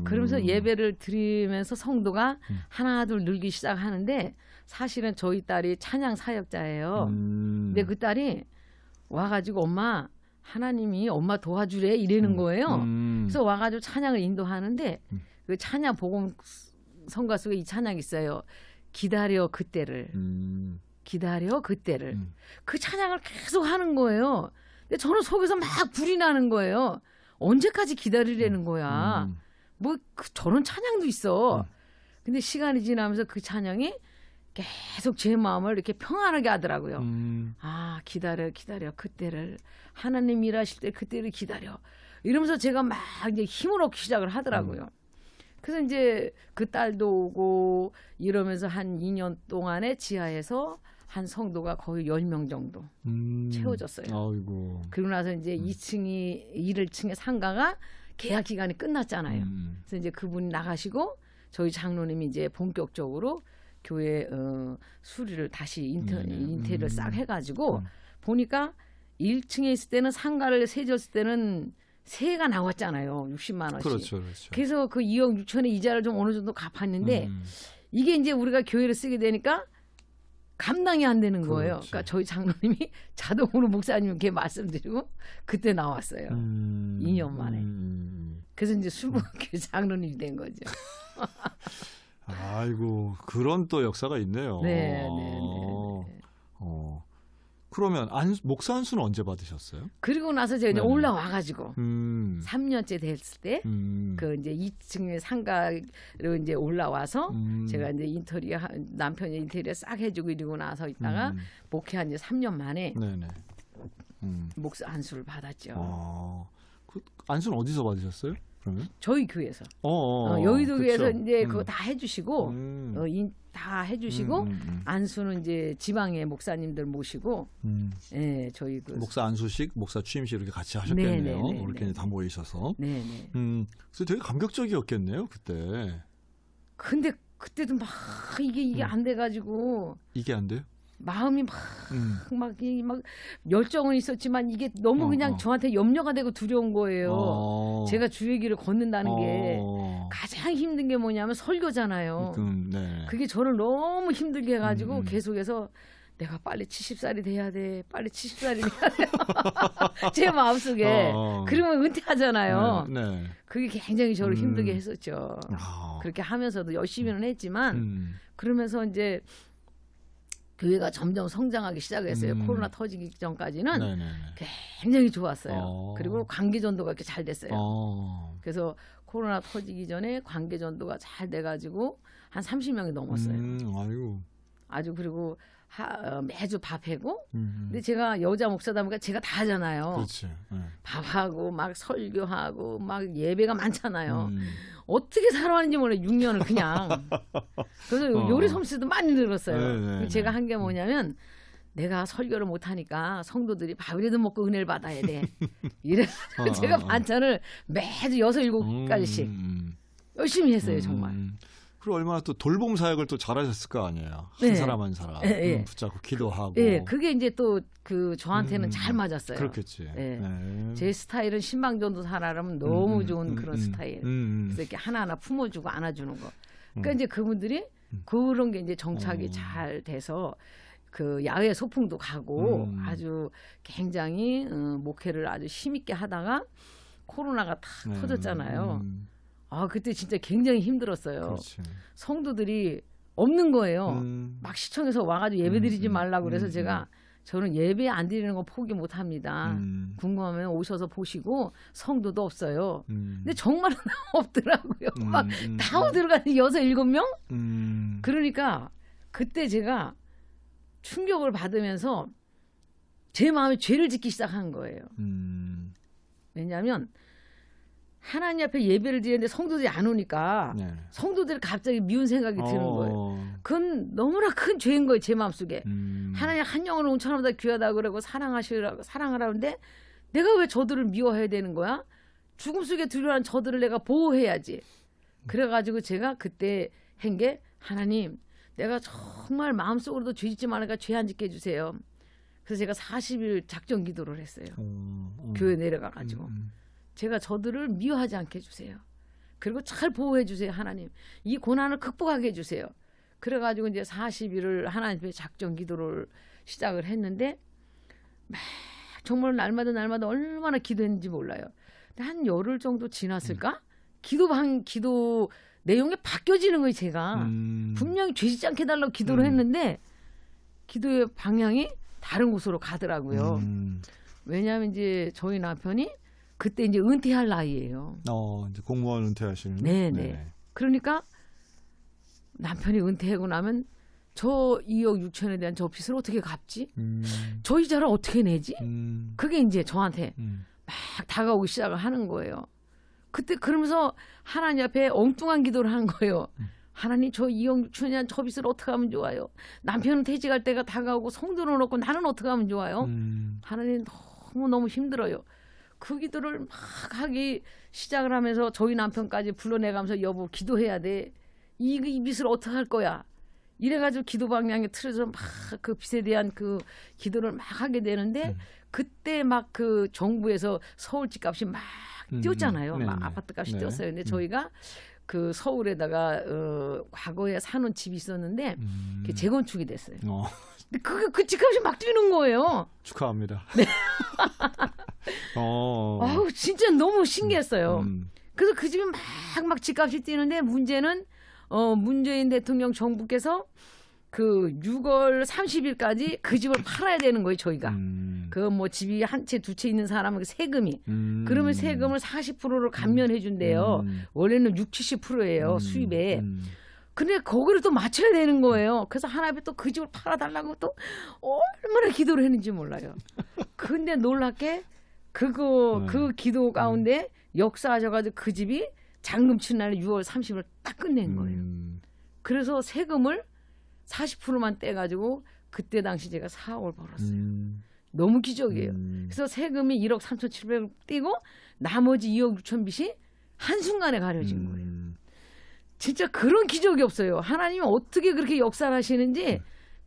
그러면서 예배를 드리면서 성도가 하나둘 늘기 시작하는데 사실은 저희 딸이 찬양 사역자예요. 근데 그 딸이 와가지고 엄마 하나님이 엄마 도와주래 이러는 거예요. 그래서 와가지고 찬양을 인도하는데 그 찬양 복음 성가 속에 이 찬양이 있어요. 기다려 그때를. 기다려 그때를. 그 찬양을 계속 하는 거예요. 근데 저는 속에서 막 불이 나는 거예요. 언제까지 기다리려는 거야. 뭐 저런 찬양도 있어. 근데 시간이 지나면서 그 찬양이 계속 제 마음을 이렇게 평안하게 하더라고요. 아, 기다려 그때를. 하나님 일하실 때 그때를 기다려. 이러면서 제가 막 이제 힘을 얻기 시작을 하더라고요. 그래서 이제 그 딸도 오고 이러면서 한 2년 동안에 지하에서 한 성도가 거의 10명 정도 채워졌어요. 아이고. 그리고 나서 이제 2층이 1층의 상가가 계약 기간이 끝났잖아요. 그래서 이제 그분이 나가시고 저희 장로님이 이제 본격적으로 교회 수리를 다시 인테리어를 싹 해가지고 보니까 1층에 있을 때는 상가를 세졌을 때는 세가 나왔잖아요. 60만 원씩. 그렇죠, 그렇죠. 그래서 그 2억 6천의 이자를 좀 어느 정도 갚았는데 이게 이제 우리가 교회를 쓰게 되니까 감당이 안 되는 거예요. 그렇지. 그러니까 저희 장로님이 자동으로 목사님께 말씀드리고 그때 나왔어요. 2년 만에. 그래서 이제 순복음교회 장로님이 된 거죠. 아이고, 그런 또 역사가 있네요. 네. 그러면 목사 안수는 언제 받으셨어요? 그리고 나서 제가 이제 네네. 올라와가지고 3년째 됐을 때 그 이제 2층의 상가로 이제 올라와서 제가 이제 남편이 인테리어 싹 해주고 이러고 나서 있다가 목회한 이제 3년 만에 네네. 목사 안수를 받았죠. 그 안수는 어디서 받으셨어요? 그러면? 저희 교회에서. 그쵸. 여의도 교회에서 이제 그거 다 해주시고 다 해주시고 안수는 이제 지방의 목사님들 모시고 예, 저희 그 목사 안수식, 목사 취임식 이렇게 같이 하셨겠네요. 네네네네. 이렇게 이제 다 모이셔서. 네네. 그래서 되게 감격적이었겠네요, 그때. 근데 그때도 막 이게 안 돼가지고 이게 안 돼요? 마음이 막 열정은 있었지만 이게 너무 그냥 저한테 염려가 되고 두려운 거예요. 제가 주의 길을 걷는다는 게 가장 힘든 게 뭐냐면 설교잖아요. 네. 그게 저를 너무 힘들게 해가지고 계속해서 내가 빨리 70살이 돼야 돼. 빨리 70살이 돼야 돼. 제 마음속에. 그러면 은퇴하잖아요. 네, 네. 그게 굉장히 저를 힘들게 했었죠. 그렇게 하면서도 열심히는 했지만 그러면서 이제 교회가 점점 성장하기 시작했어요. 코로나 터지기 전까지는 네네네. 굉장히 좋았어요. 그리고 관계전도가 이렇게 잘 됐어요. 그래서 코로나 터지기 전에 관계전도가 잘 돼가지고 한 30명이 넘었어요. 아이고. 아주 그리고 매주 밥 해고. 근데 제가 여자 목사다 보니까 제가 다 하잖아요. 그렇지. 네. 밥하고 막 설교하고 막 예배가 많잖아요. 어떻게 살아왔는지 몰라요. 6년을 그냥. 그래서 요리 솜씨도 많이 늘었어요. 네네네. 제가 한 게 뭐냐면 내가 설교를 못하니까 성도들이 밥이라도 먹고 은혜를 받아야 돼. 이래서 제가 반찬을 매주 6, 7가지씩 열심히 했어요. 정말. 그리고 얼마나 또 돌봄 사역을 또 잘하셨을 거 아니에요. 한 네. 사람 한 사람 네. 붙잡고 기도하고. 네, 그게 이제 또 그 저한테는 잘 맞았어요. 그렇겠지. 네. 네. 제 스타일은 신방전도 살아라면 너무 좋은 그런 스타일. 그래서 이렇게 하나하나 품어주고 안아주는 거. 그러니까 이제 그분들이 그런 게 이제 정착이 잘 돼서 그 야외 소풍도 가고 아주 굉장히 목회를 아주 힘있게 하다가 코로나가 탁 터졌잖아요. 그때 진짜 굉장히 힘들었어요. 그렇지. 성도들이 없는 거예요. 막 시청에서 와가지고 예배 드리지 말라고 그래서 저는 예배 안 드리는 거 포기 못 합니다. 궁금하면 오셔서 보시고 성도도 없어요. 근데 정말 없더라고요. 막 다 어디로가니 6, 7명? 그러니까 그때 제가 충격을 받으면서 제 마음에 죄를 짓기 시작한 거예요. 왜냐하면 하나님 앞에 예배를 드리는데 성도들이 안 오니까 성도들이 갑자기 미운 생각이 드는 거예요. 그건 너무나 큰 죄인 거예요. 제 마음속에. 하나님 한 영혼을 온천하보다 귀하다고 그러고 사랑하라는데 내가 왜 저들을 미워해야 되는 거야? 죽음 속에 들어간 저들을 내가 보호해야지. 그래가지고 제가 그때 한 게 하나님 내가 정말 마음속으로도 죄 짓지 말으니까 죄 안 짓게 해주세요. 그래서 제가 40일 작정 기도를 했어요. 교회 내려가가지고. 제가 저들을 미워하지 않게 해주세요. 그리고 잘 보호해 주세요. 하나님. 이 고난을 극복하게 해주세요. 그래가지고 이제 40일을 하나님 앞에 작정 기도를 시작을 했는데 막 정말 날마다 얼마나 기도했는지 몰라요. 근데 한 열흘 정도 지났을까? 기도 내용이 바뀌어지는 거예요. 제가. 분명히 죄 짓지 않게 해달라고 기도를 했는데 기도의 방향이 다른 곳으로 가더라고요. 왜냐하면 이제 저희 남편이 그때 이제 은퇴할 나이예요. 이제 공무원 은퇴하시는. 네네. 그러니까 남편이 은퇴하고 나면 저 2억 6천에 대한 저 빚을 어떻게 갚지? 저 이자를 어떻게 내지? 그게 이제 저한테 막 다가오기 시작을 하는 거예요. 그때 그러면서 하나님 앞에 엉뚱한 기도를 한 거예요. 하나님 저 2억 6천에 대한 저 빚을 어떻게 하면 좋아요? 남편은 퇴직할 때가 다가오고 성도는 없고 나는 어떻게 하면 좋아요? 하나님 너무 힘들어요. 그 기도를 막 하기 시작을 하면서 저희 남편까지 불러내가면서 여보 기도해야 돼. 이 빚을 어떻게 할 거야. 이래가지고 기도 방향에 틀어서 막 그 빚에 대한 그 기도를 막 하게 되는데 그때 막 그 정부에서 서울 집값이 막 뛰었잖아요. 막 아파트 값이 뛰었어요. 근데 저희가 그 서울에다가 과거에 사놓은 집이 있었는데 그게 재건축이 됐어요. 근데 그 집값이 막 뛰는 거예요. 축하합니다. 네. 아우 진짜 너무 신기했어요. 그래서 그 집이 막 집값이 뛰는데 문제는 문재인 대통령 정부께서 그 6월 30일까지 그 집을 팔아야 되는 거예요. 저희가 그 뭐 집이 한 채 두 채 있는 사람은 세금이 그러면 세금을 40%를 감면해 준대요. 원래는 6, 70%예요 수입에. 근데 거기를 또 맞춰야 되는 거예요. 그래서 하나님이 또 그 집을 팔아달라고 또 얼마나 기도를 했는지 몰라요. 근데 놀랍게 그 기도 가운데 역사하셔가지고 그 집이 잔금 친 날에 6월 30일 딱 끝낸 거예요. 그래서 세금을 40%만 떼가지고 그때 당시 제가 4억을 벌었어요. 너무 기적이에요. 그래서 세금이 1억 3,700을 떼고 나머지 2억 6천 빚이 한순간에 가려진 거예요. 진짜 그런 기적이 없어요. 하나님이 어떻게 그렇게 역사를 하시는지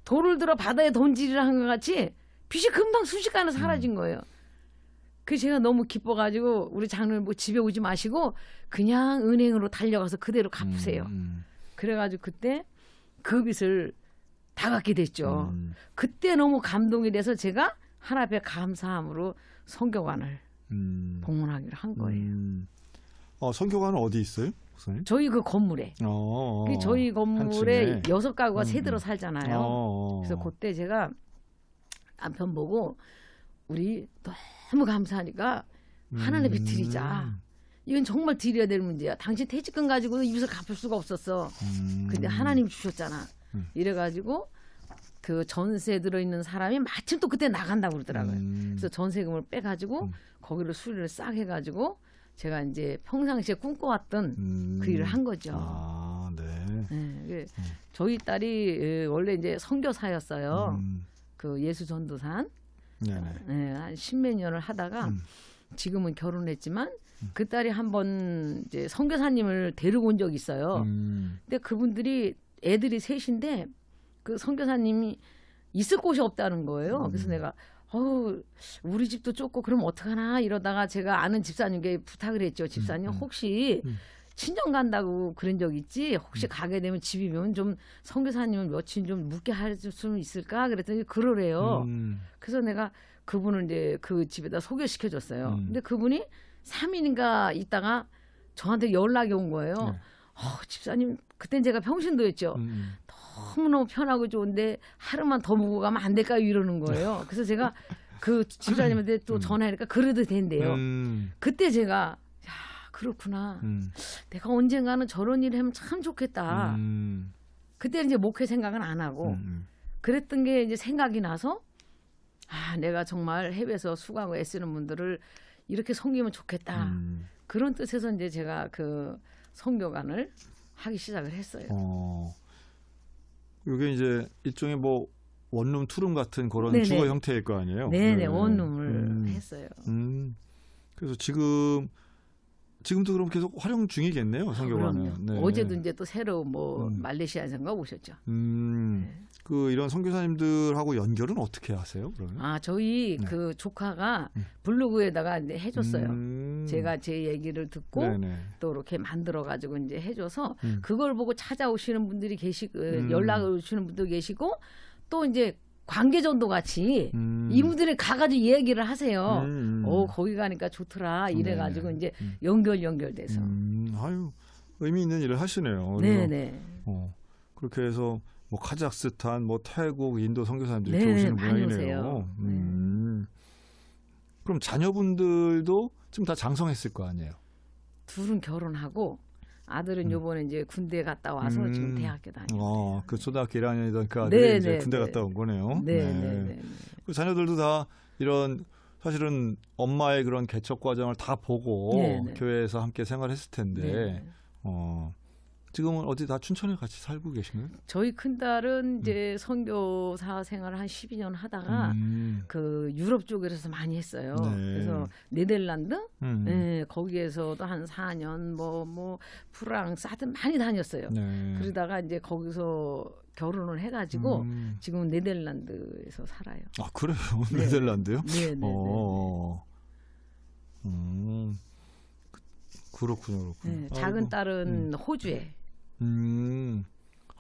돌을 들어 바다에 던지리라 한 것 같이 빚이 금방 순식간에 사라진 거예요. 그래서 제가 너무 기뻐가지고 우리 장로님 뭐 집에 오지 마시고 그냥 은행으로 달려가서 그대로 갚으세요. 그래가지고 그때 그 빚을 다 갖게 됐죠. 그때 너무 감동이 돼서 제가 하나님의 감사함으로 성교관을 봉헌하기로 한 거예요. 성교관은 어디 있어요, 목사님? 저희 그 건물에. 저희 건물에 6가구가 세대로 살잖아요. 그래서 그때 제가 남편 보고 우리 너무 감사하니까 하나님께 드리자. 이건 정말 드려야 될 문제야. 당신 퇴직금 가지고도 이웃을 갚을 수가 없었어. 근데 하나님 주셨잖아. 이래가지고 그 전세 들어있는 사람이 마침 또 그때 나간다고 그러더라고요. 그래서 전세금을 빼가지고 거기를 수리를 싹 해가지고 제가 이제 평상시에 꿈꿔왔던 그 일을 한 거죠. 아, 네. 네. 저희 딸이 원래 이제 선교사였어요. 그 예수전도산. 네, 한 10몇 년을 하다가 지금은 결혼했지만 그 딸이 한번 이제 선교사님을 데리고 온 적이 있어요. 근데 그분들이 애들이 셋인데 그 선교사님이 있을 곳이 없다는 거예요. 그래서 내가 우리 집도 좁고 그럼 어떡하나 이러다가 제가 아는 집사님께 부탁을 했죠. 집사님 혹시 친정 간다고 그런 적 있지? 혹시 가게 되면 집이면 좀 선교사님을 며칠 좀 묵게 할 수 있을까? 그랬더니 그러래요. 그래서 내가 그분을 이제 그 집에다 소개시켜줬어요. 근데 그분이 3일인가 있다가 저한테 연락이 온 거예요. 집사님 그땐 제가 평신도였죠. 너무너무 편하고 좋은데 하루만 더 묵고 가면 안 될까요? 이러는 거예요. 그래서 제가 그 집사님한테 또 전화하니까 그래도 된대요. 그때 제가 야 그렇구나. 내가 언젠가는 저런 일을 하면 참 좋겠다. 그때 이제 목회 생각은 안 하고 그랬던 게 이제 생각이 나서 내가 정말 해외에서 수고하고 애쓰는 분들을 이렇게 섬기면 좋겠다. 그런 뜻에서 이제 제가 그 선교관을 하기 시작을 했어요. 이게 이제 일종의 뭐 원룸, 투룸 같은 그런 네네. 주거 형태일 거 아니에요? 네네, 원룸을 했어요. 그래서 지금도 그럼 계속 활용 중이겠네요, 선교관은. 네. 어제도 이제 또 새로 뭐 말레이시아에서인가 오셨죠. 그 이런 선교사님들하고 연결은 어떻게 하세요? 그러면? 저희 그 조카가 블로그에다가 이제 해줬어요. 제가 제 얘기를 듣고 또 이렇게 만들어 가지고 이제 해줘서 그걸 보고 찾아오시는 분들이 계시고 연락을 주시는 분도 계시고 또 이제 관계전도 같이 이분들이 가가지고 얘기를 하세요. 거기 가니까 좋더라. 이래가지고 이제 연결돼서. 아유 의미 있는 일을 하시네요. 네네. 그렇게 해서 뭐 카자흐스탄, 뭐 태국, 인도 선교사님들이 이렇게 오시는 모양이네요. 그럼 자녀분들도 지금 다 장성했을 거 아니에요? 둘은 결혼하고 아들은 요번에 이제 군대 갔다 와서 지금 대학교 다니고 있어요. 그 초등학교 1학년이던 그 아들이 이제 군대 갔다 온 거네요. 네. 그 자녀들도 다 이런 사실은 엄마의 그런 개척 과정을 다 보고 교회에서 함께 생활했을 텐데 지금은 어디 다 춘천에 같이 살고 계신가요? 저희 큰딸은 이제 선교사 생활을 한 12년 하다가 그 유럽 쪽에서 많이 했어요. 그래서 네덜란드 거기에서도 한 4년 뭐 프랑스 하여튼 많이 다녔어요. 그러다가 이제 거기서 결혼을 해가지고 지금 네덜란드에서 살아요. 아 그래요? 네덜란드요? 네. 그렇군요. 작은 딸은 호주에.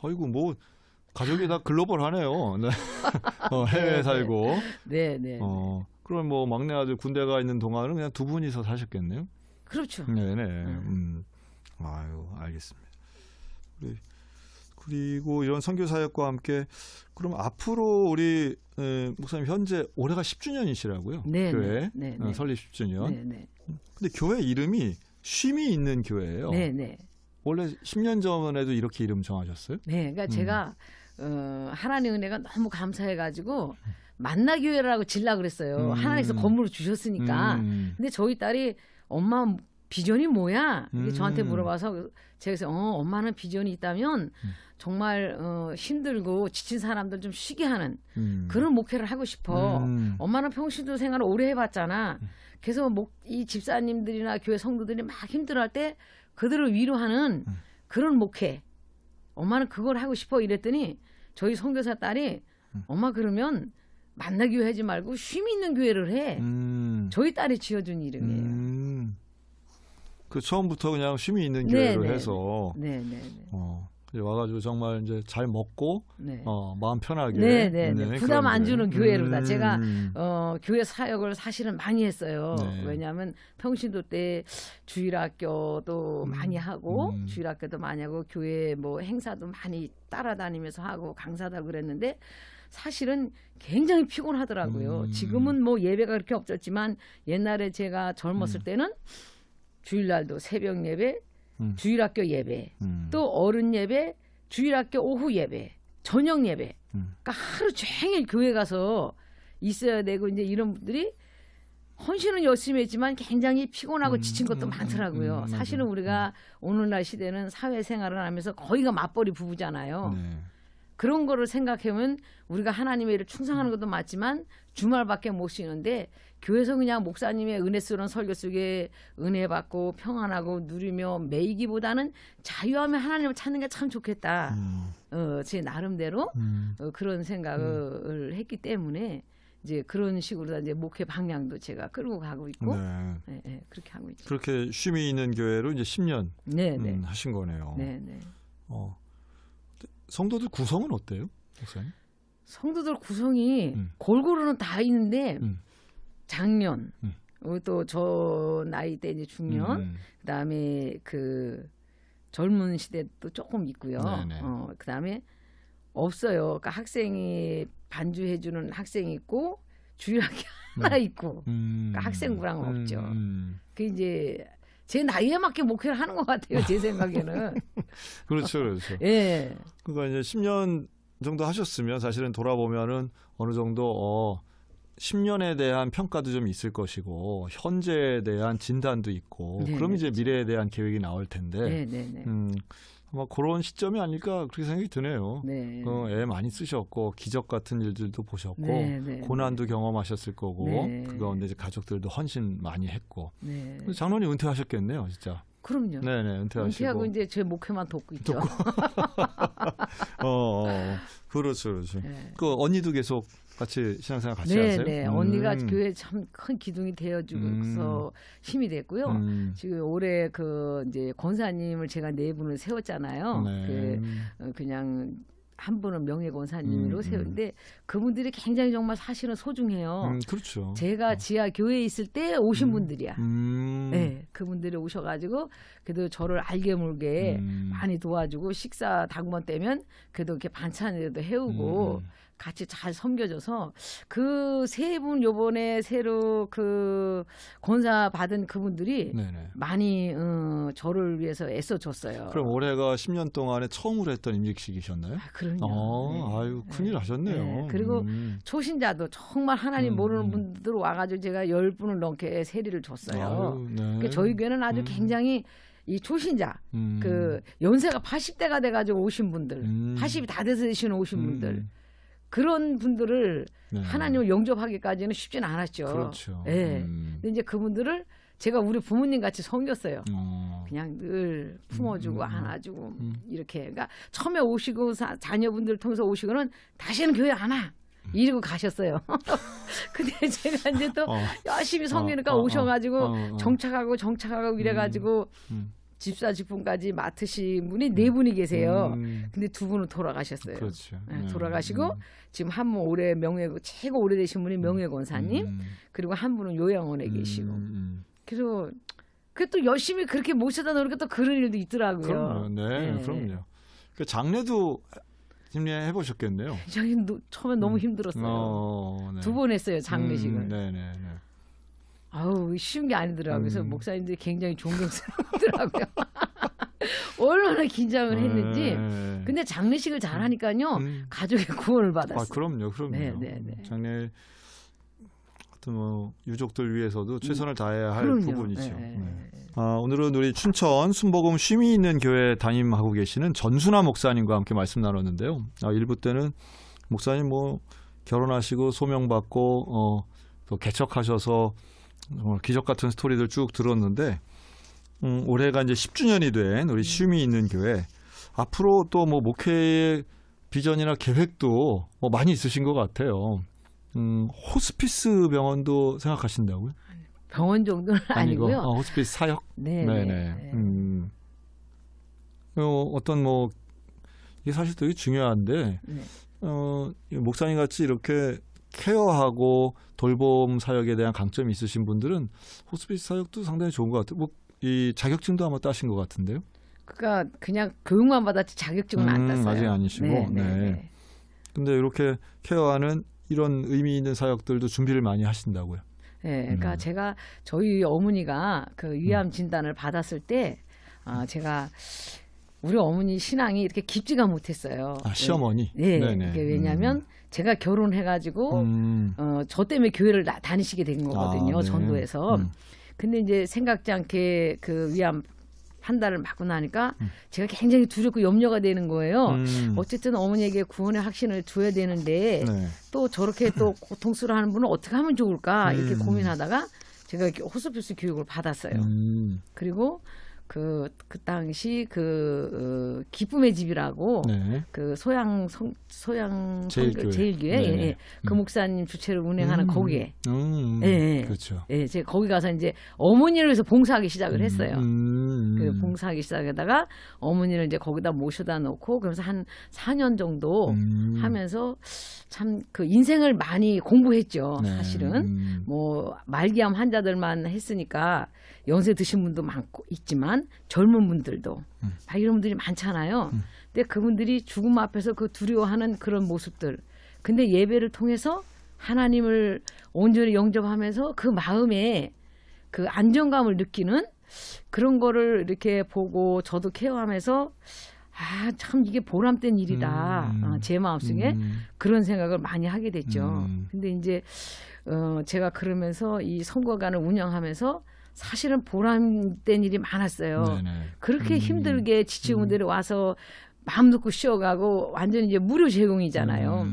아이고 뭐 가족이 다 글로벌하네요. 네. 해외에 살고. 네. 그럼 뭐 막내 아들 군대가 있는 동안은 그냥 두 분이서 사셨겠네요. 그렇죠. 네네. 아유 알겠습니다. 그리고 이런 선교 사역과 함께 그럼 앞으로 우리 목사님 현재 올해가 10주년이시라고요? 교회 설립 10주년. 근데 교회 이름이 쉼이 있는 교회예요. 네. 원래 10년 전에도 이렇게 이름 정하셨어요? 네, 그러니까 제가 하나님 은혜가 너무 감사해가지고 만나교회라고 질라 그랬어요. 하나님께서 건물을 주셨으니까. 근데 저희 딸이 엄마 비전이 뭐야? 이게 저한테 물어봐서 제가 그래서 엄마는 비전이 있다면 정말 힘들고 지친 사람들 좀 쉬게 하는 그런 목회를 하고 싶어. 엄마는 평신도 생활을 오래 해봤잖아. 그래서 이 집사님들이나 교회 성도들이 막 힘들어할 때 그들을 위로하는 그런 목회. 엄마는 그걸 하고 싶어 이랬더니 저희 선교사 딸이 엄마 그러면 만나교회 하지 말고 쉼 있는 교회를 해. 저희 딸이 지어준 이름이에요. 그 처음부터 그냥 쉼이 있는 교회로 해서. 네네. 와가지고 정말 이제 잘 먹고 네. 마음 편하게 네네네. 부담 안 주는 교회로다. 제가 교회 사역을 사실은 많이 했어요. 네. 왜냐하면 평신도 때 주일학교도 많이 하고 주일학교도 많이 하고 교회 뭐 행사도 많이 따라다니면서 하고 강사도 그랬는데 사실은 굉장히 피곤하더라고요. 지금은 뭐 예배가 그렇게 없었지만 옛날에 제가 젊었을 때는 주일날도 새벽 예배, 주일학교 예배, 또 어른 예배, 주일학교 오후 예배, 저녁 예배. 그러니까 하루 종일 교회 가서 있어야 되고 이제 이런 분들이 헌신은 열심히 했지만 굉장히 피곤하고 지친 것도 많더라고요. 사실은 우리가 오늘날 시대는 사회생활을 하면서 거의가 맞벌이 부부잖아요. 네. 그런 거를 생각하면 우리가 하나님의 일을 충성하는 것도 맞지만 주말밖에 못 쉬는데 교회에서 그냥 목사님의 은혜스러운 설교 속에 은혜 받고 평안하고 누리며 매이기보다는 자유하며 하나님을 찾는 게 참 좋겠다. 제 나름대로 그런 생각을 했기 때문에 이제 그런 식으로 이제 목회 방향도 제가 끌고 가고 있고 네. 네, 네, 그렇게 하고 있죠. 그렇게 쉼이 있는 교회로 이제 10년 네, 네. 하신 거네요. 네, 네. 성도들 구성은 어때요, 목사님? 성도들 구성이 골고루는 다 있는데 장년, 또 저 나이 때 이제 중년, 그다음에 그 젊은 시대도 조금 있고요. 그다음에 없어요. 그러니까 학생이 반주해주는 학생이 있고 주일학교 하나 있고 그러니까 학생부랑 없죠. 그 이제 제 나이에 맞게 목회를 하는 것 같아요. 제 생각에는. 그렇죠, 그렇죠. 예. 그러니까 이제 10년 정도 하셨으면 사실은 돌아보면은 어느 정도 10년에 대한 평가도 좀 있을 것이고 현재에 대한 진단도 있고 네, 그럼 네, 이제 미래에 대한 계획이 나올 텐데 네. 아마 그런 시점이 아닐까 그렇게 생각이 드네요. 네. 애 많이 쓰셨고 기적 같은 일들도 보셨고 네. 고난도 경험하셨을 거고 네. 그 가운데 이제 가족들도 헌신 많이 했고 네. 장로님 은퇴하셨겠네요, 진짜. 그럼요. 네네, 은퇴하시고. 은퇴하고 이제 제 목회만 돕고 있죠. 그렇죠. 네. 그 언니도 계속 같이 신앙생활 같이 하세요? 네. 언니가 교회 참 큰 기둥이 되어주고서 힘이 됐고요. 지금 올해 그 이제 권사님을 제가 4분을 세웠잖아요. 네. 그냥 한 분은 명예 권사님으로 세웠는데 그분들이 굉장히 정말 사실은 소중해요. 그렇죠. 제가 지하 교회에 있을 때 오신 분들이야. 네, 그분들이 오셔가지고 그래도 저를 알게 모르게 많이 도와주고 식사 당번 때면 그래도 이렇게 반찬이라도 해오고 같이 잘 섬겨줘서 그 3분 요번에 새로 그 권사 받은 그분들이 네네. 많이 저를 위해서 애써줬어요. 그럼 올해가 10년 동안에 처음으로 했던 임직식이셨나요? 그럼요. 아유, 큰일 하셨네요. 네. 그리고 초신자도 정말 하나님 모르는 분들 와가지고 제가 10분을 넘게 세리를 줬어요. 아유, 네. 그러니까 저희 교회는 아주 굉장히 이 초신자, 그 연세가 80대가 돼가지고 오신 분들, 80이 다 돼서 오신 분들, 그런 분들을 네. 하나님을 영접하기까지는 쉽지는 않았죠. 그렇죠. 네. 근데 이제 그분들을 제가 우리 부모님 같이 섬겼어요. 그냥 늘 품어주고 안아주고 이렇게. 그러니까 처음에 오시고 자녀분들 통해서 오시고는 다시는 교회 안 와. 이러고 가셨어요. 근데 제가 이제 또 열심히 섬기니까 오셔가지고 정착하고 이래가지고 집사 직분까지 맡으신 분이 4분이 계세요. 근데 2분은 돌아가셨어요. 그렇죠. 네, 돌아가시고 지금 한 분 올해 최고 오래되신 분이 명예권사님, 그리고 한 분은 요양원에 계시고. 그래서 또 열심히 그렇게 모셔다 놓으니까 또 그런 일도 있더라고요. 그럼요. 네. 그럼요. 그 장례도 심리해 보셨겠네요. 굉장히 처음에 너무 힘들었어요. 네. 2번 했어요, 장례식을. 네네. 아우, 쉬운 게 아니더라고요. 그래서 목사님들이 굉장히 존경스럽더라고요. 얼마나 긴장을 했는지. 근데 장례식을 잘하니까요. 가족의 구원을 받았어요. 그럼요. 네. 장례 어떤 유족들 위해서도 최선을 다해야 할 부분이죠. 네. 오늘은 우리 춘천 순복음 쉼이 있는 교회 담임하고 계시는 전순아 목사님과 함께 말씀 나눴는데요. 1부 때는 목사님 결혼하시고 소명받고 또 개척하셔서 기적 같은 스토리들 쭉 들었는데 올해가 이제 10주년이 된 우리 쉼이 있는 교회 앞으로 또 목회의 비전이나 계획도 많이 있으신 것 같아요. 호스피스 병원도 생각하신다고요? 병원 정도는 아니고요. 호스피스 사역? 네네. 어떤 이게 사실 되게 중요한데 네. 목사님 같이 이렇게 케어하고 돌봄 사역에 대한 강점이 있으신 분들은 호스피스 사역도 상당히 좋은 것 같아요. 뭐 이 자격증도 아마 따신 것 같은데요. 그러니까 그냥 교육만 받았지 자격증은 안 땄어요. 아직 아니시고. 네. 근데 이렇게 케어하는 이런 의미 있는 사역들도 준비를 많이 하신다고요. 네, 그러니까 제가 저희 어머니가 그 위암 진단을 받았을 때 제가 우리 어머니 신앙이 이렇게 깊지가 못했어요. 시어머니. 네, 이게 왜냐하면 제가 결혼해가지고 저 때문에 교회를 다니시게 된 거거든요. 네. 전도에서. 근데 이제 생각지 않게 그 위암 판단을 맞고 나니까 제가 굉장히 두렵고 염려가 되는 거예요. 어쨌든 어머니에게 구원의 확신을 줘야 되는데 또 저렇게 또 고통스러워하는 분은 어떻게 하면 좋을까 이렇게 고민하다가 제가 이렇게 호스피스 교육을 받았어요. 그리고 그 당시 기쁨의 집이라고 그 소양 제일교회 그 목사님 주최로 운행하는 거기에 그렇죠. 제가 거기 가서 이제 어머니를 위해서 봉사하기 시작을 했어요. 그 봉사하기 시작하다가 어머니를 이제 거기다 모셔다 놓고 그러면서 한 4년 정도 하면서 참 그 인생을 많이 공부했죠. 사실은 뭐 말기암 환자들만 했으니까 연세 드신 분도 많고 있지만 젊은 분들도 막 이런 분들이 많잖아요. 근데 그분들이 죽음 앞에서 그 두려워하는 그런 모습들. 근데 예배를 통해서 하나님을 온전히 영접하면서 그 마음에 그 안정감을 느끼는 그런 거를 이렇게 보고 저도 케어하면서 참 이게 보람된 일이다. 제 마음속에 그런 생각을 많이 하게 됐죠. 근데 이제 제가 그러면서 이 선거관을 운영하면서 사실은 보람된 일이 많았어요. 그렇게 힘들게 지치고 분들이 와서 마음 놓고 쉬어가고 완전히 이제 무료 제공이잖아요.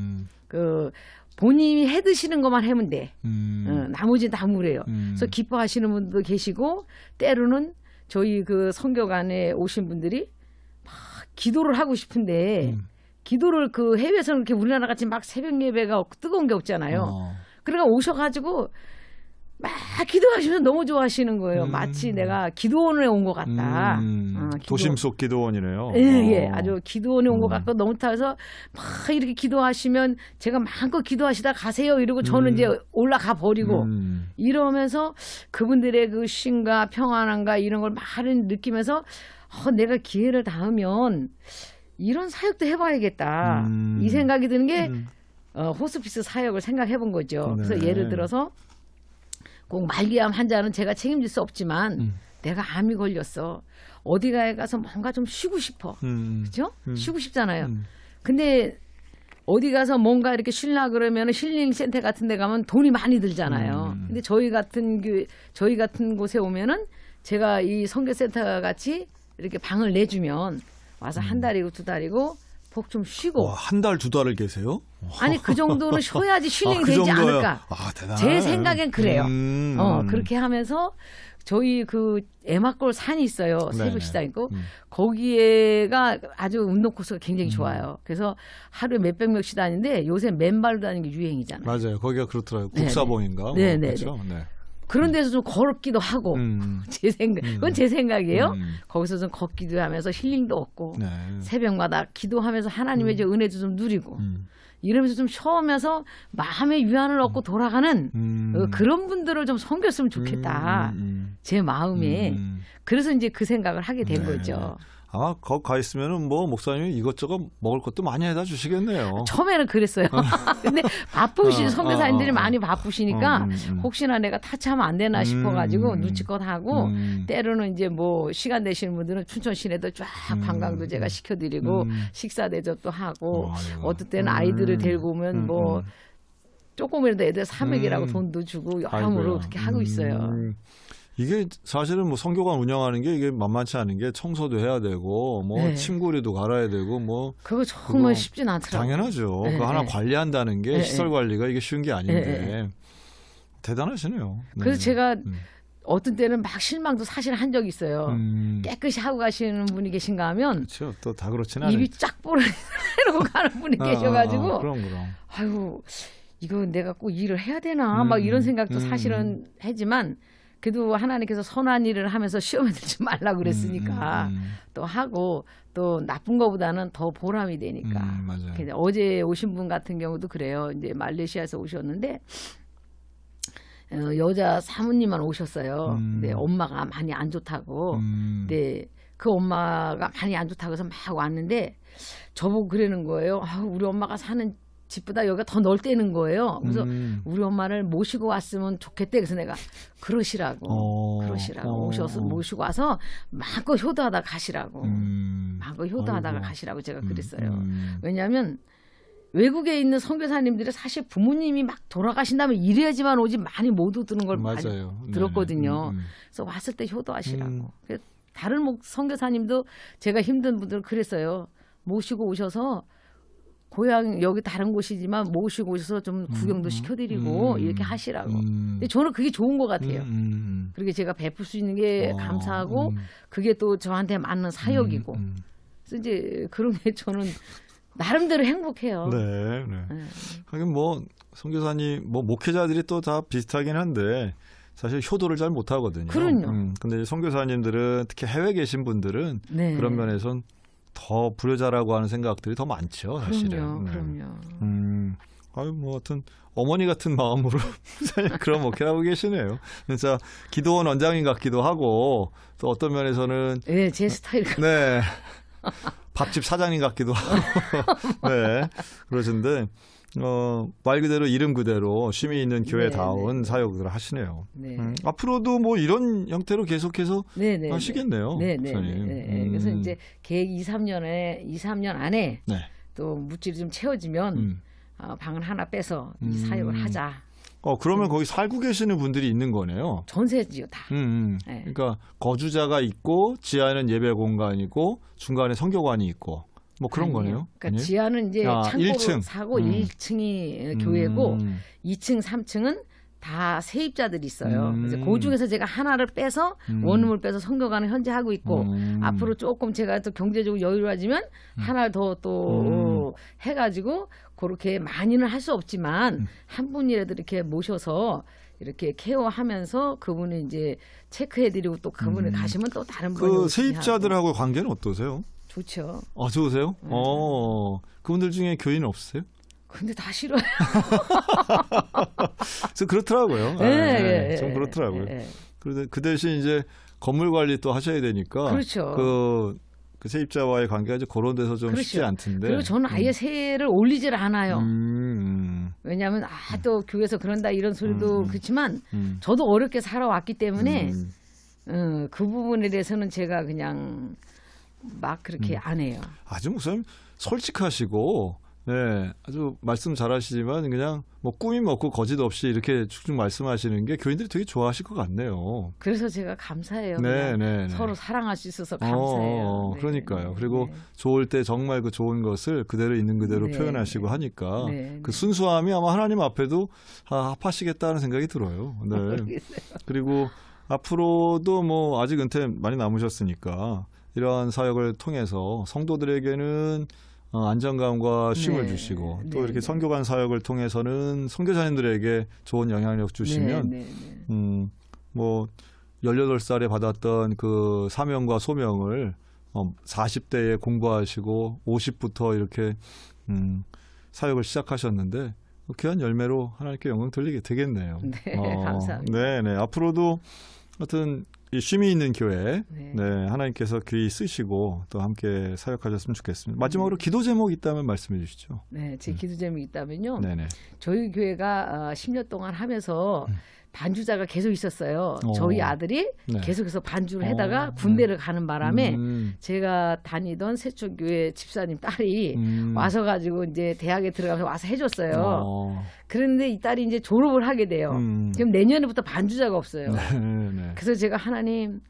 그 본인이 해 드시는 것만 하면 돼. 나머지는 다 무료예요. 그래서 기뻐하시는 분도 계시고 때로는 저희 그 선교관에 오신 분들이 막 기도를 하고 싶은데 기도를 그 해외에서는 이렇게 우리나라 같이 막 새벽 예배가 뜨거운 게 없잖아요. 그러니까 오셔가지고 막 기도하시면서 너무 좋아하시는 거예요. 마치 내가 기도원에 온 것 같다. 도심 속 기도원이네요. 예, 아주 기도원에 온 것 같고 너무 타서 막 이렇게 기도하시면 제가 마음껏 기도하시다 가세요 이러고 저는 이제 올라가 버리고 이러면서 그분들의 그 쉼과 평안함과 이런 걸 많이 느끼면서 내가 기회를 닿으면 이런 사역도 해봐야겠다. 이 생각이 드는 게 호스피스 사역을 생각해 본 거죠. 그래서 예를 들어서 꼭 말기암 환자는 제가 책임질 수 없지만 내가 암이 걸렸어. 어디가에 가서 뭔가 좀 쉬고 싶어. 그렇죠? 쉬고 싶잖아요. 근데 어디 가서 뭔가 이렇게 쉬려고 그러면 힐링 센터 같은 데 가면 돈이 많이 들잖아요. 근데 저희 같은 곳에 오면은 제가 이 선교센터 같이 이렇게 방을 내주면 와서 한 달이고 두 달이고 복 좀 쉬고. 한 달, 두 달을 계세요? 아니 그 정도는 쉬어야지 힐링이 그 되지 정도요? 않을까. 대단하네. 제 생각엔 그래요. 그렇게 하면서 저희 그 에마골 산이 있어요. 새벽 시장 있고 거기에가 아주 운동 코스가 굉장히 좋아요. 그래서 하루에 몇백 명씩 다니는데 요새 맨발로 다니는 게 유행이잖아요. 맞아요. 거기가 그렇더라고요. 국사봉인가? 네네. 그렇죠? 네. 그런 데서 좀 걸기도 하고 제 생각 그건 제 생각이에요. 거기서 좀 걷기도 하면서 힐링도 얻고 새벽마다 기도하면서 하나님의 이제 은혜도 좀 누리고 이러면서 좀 쉬면서 마음의 위안을 얻고 돌아가는 그런 분들을 좀 섬겼으면 좋겠다. 제 마음에 그래서 이제 그 생각을 하게 된 거죠. 아마 거기 가 있으면은 뭐 목사님이 이것저것 먹을 것도 많이 해다 주시겠네요. 처음에는 그랬어요. 근데 바쁘신 선교사님들이 많이 바쁘시니까 혹시나 내가 타치하면 안 되나 싶어가지고 눈치껏 하고 때로는 이제 뭐 시간 되시는 분들은 춘천 시내도 쫙 관광도 제가 시켜드리고 식사 대접도 하고 어떨 때는 아이들을 데리고 오면 뭐 조금이라도 애들 사먹이라고 돈도 주고 여러모로 그렇게 하고 있어요. 이게 사실은 뭐 선교관 운영하는 게 이게 만만치 않은 게 청소도 해야 되고 뭐 침구리도 갈아야 되고 뭐 그거 정말 쉽진 않더라고요. 당연하죠. 그거 하나 관리한다는 게 시설 관리가 이게 쉬운 게 아닌데 대단하시네요. 그래서 제가 어떤 때는 막 실망도 사실 한 적이 있어요. 깨끗이 하고 가시는 분이 계신가 하면 그렇죠. 또 다 그렇진 않아요. 입이 쫙 이러고 가는 분이 계셔가지고 그럼. 아유 이거 내가 꼭 일을 해야 되나 막 이런 생각도 사실은 하지만 그래도 하나님께서 선한 일을 하면서 시험에 들지 말라고 그랬으니까 또 하고 또 나쁜 거보다는 더 보람이 되니까. 맞아요. 어제 오신 분 같은 경우도 그래요. 이제 말레이시아에서 오셨는데 여자 사모님만 오셨어요. 근데 엄마가 많이 안 좋다고. 근데 그 엄마가 많이 안 좋다고 해서 막 왔는데 저보고 그러는 거예요. 우리 엄마가 사는 집보다 여기가 더 넓다는 거예요. 그래서 우리 엄마를 모시고 왔으면 좋겠대. 그래서 내가 그러시라고 모시고 와서 마음껏 효도하다 가시라고. 마음껏 효도하다가 가시라고 제가 그랬어요. 왜냐하면 외국에 있는 선교사님들이 사실 부모님이 막 돌아가신다면 이래야지만 오지 많이 못 오는 걸 많이 들었거든요. 그래서 왔을 때 효도하시라고. 다른 선교사님도 제가 힘든 분들 그랬어요. 모시고 오셔서 고향 여기 다른 곳이지만 모시고 오셔서 좀 구경도 시켜드리고 이렇게 하시라고. 근데 저는 그게 좋은 것 같아요. 그렇게 제가 베풀 수 있는 게 감사하고 그게 또 저한테 맞는 사역이고. 그래서 이제 그런 게 저는 나름대로 행복해요. 네. 하긴 뭐 선교사님, 뭐 목회자들이 또 다 비슷하긴 한데 사실 효도를 잘 못하거든요. 그럼요. 근데 선교사님들은 특히 해외에 계신 분들은 그런 면에선 더 불효자라고 하는 생각들이 더 많죠, 사실은. 그럼요. 아유, 뭐 하여튼 어머니 같은 마음으로 그런 목회를 하고 계시네요. 진짜 기도원 원장님 같기도 하고 또 어떤 면에서는 네, 제 스타일. 네. 밥집 사장님 같기도 하고. 네. 그러신데 말 그대로 이름 그대로 쉼이 있는 교회다운 사역을 하시네요. 앞으로도 뭐 이런 형태로 계속해서 하시겠네요. 네. 그래서 이제 계획 2, 3년 안에 또 물질이 좀 채워지면 방을 하나 빼서 이 사역을 하자. 그러면 거기 살고 계시는 분들이 있는 거네요. 전세지요, 다. 네. 그러니까 거주자가 있고 지하에는 예배 공간이고 중간에 선교관이 있고 뭐 그런 거네요. 그러니까 아니에요? 지하는 이제 창고로 1층. 사고 1층이 교회고 2층, 3층은 다 세입자들이 있어요. 그래서 그 중에서 제가 하나를 빼서 원룸을 빼서 선교관을 현재 하고 있고 앞으로 조금 제가 또 경제적으로 여유로워지면 하나를 더 또 해가지고 그렇게 많이는 할 수 없지만 한 분이라도 이렇게 모셔서 이렇게 케어하면서 그분을 이제 체크해드리고 또 그분을 가시면 또 다른 분이 그 세입자들하고 관계는 어떠세요? 좋죠. 좋으세요? 그분들 중에 교인은 없으세요? 근데 다 싫어요. 좀 그렇더라고요. 좀 그렇더라고요. 그런데 그 대신 이제 건물 관리 또 하셔야 되니까. 그렇죠. 그 세입자와의 관계가 이제 그런 데서 좀 쉽지 않던데. 그리고 저는 아예 세를 올리질 않아요. 왜냐하면 또 교회에서 그런다 이런 소리도 그렇지만 저도 어렵게 살아왔기 때문에 그 부분에 대해서는 제가 그냥 막 그렇게 안 해요. 아주 무슨 솔직하시고 아주 말씀 잘하시지만 그냥 뭐 꾸밈 없고 거짓 없이 이렇게 쭉쭉 말씀하시는 게 교인들이 되게 좋아하실 것 같네요. 그래서 제가 감사해요. 서로 사랑할 수 있어서 감사해요. 그러니까요. 그리고 좋을 때 정말 그 좋은 것을 그대로 있는 그대로 표현하시고 하니까 그 순수함이 아마 하나님 앞에도 합하시겠다는 생각이 들어요. 그리고 앞으로도 뭐 아직 은퇴 많이 남으셨으니까 이러한 사역을 통해서 성도들에게는 안정감과 쉼을 주시고 또 이렇게 선교관 사역을 통해서는 선교사님들에게 좋은 영향력 주시면 뭐 18살에 받았던 그 사명과 소명을 40대에 공부하시고 50부터 이렇게 사역을 시작하셨는데 귀한 열매로 하나님께 영광 돌리게 되겠네요. 감사합니다. 앞으로도 하여튼 이 쉼이 있는 교회 하나님께서 귀히 쓰시고 또 함께 사역하셨으면 좋겠습니다. 마지막으로 기도 제목 있다면 말씀해 주시죠. 제 기도 제목이 있다면요. 저희 교회가 10년 동안 하면서 반주자가 계속 있었어요. 저희 아들이 계속해서 반주를 하다가 군대를 가는 바람에 제가 다니던 세초교회 집사님 딸이 와서 가지고 이제 대학에 들어가서 와서 해줬어요. 그런데 이 딸이 이제 졸업을 하게 돼요. 지금 내년에부터 반주자가 없어요. 그래서 제가 하나님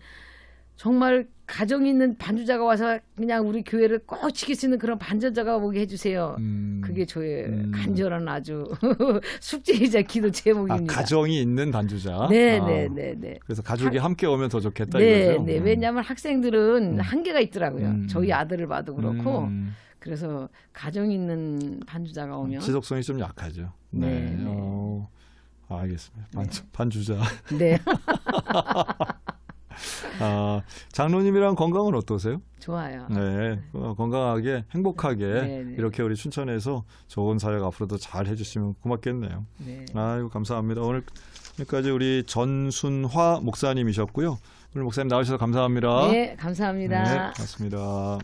정말 가정 있는 반주자가 와서 그냥 우리 교회를 꼭 지킬 수 있는 그런 반주자가 오게 해주세요. 그게 저의 간절한 아주 숙제이자 기도 제목입니다. 가정이 있는 반주자. 네. 그래서 가족이 함께 오면 더 좋겠다 이거죠. 왜냐하면 학생들은 한계가 있더라고요. 저희 아들을 봐도 그렇고. 그래서 가정 있는 반주자가 오면 지속성이 좀 약하죠. 알겠습니다. 네. 반주자. 네. 장로님이랑 건강은 어떠세요? 좋아요. 네, 건강하게 행복하게 네, 네. 이렇게 우리 춘천에서 좋은 사역 앞으로도 잘 해주시면 고맙겠네요. 네. 아이고 감사합니다. 오늘까지 우리 전순화 목사님이셨고요. 오늘 목사님 나오셔서 감사합니다. 네, 감사합니다. 네, 고맙습니다.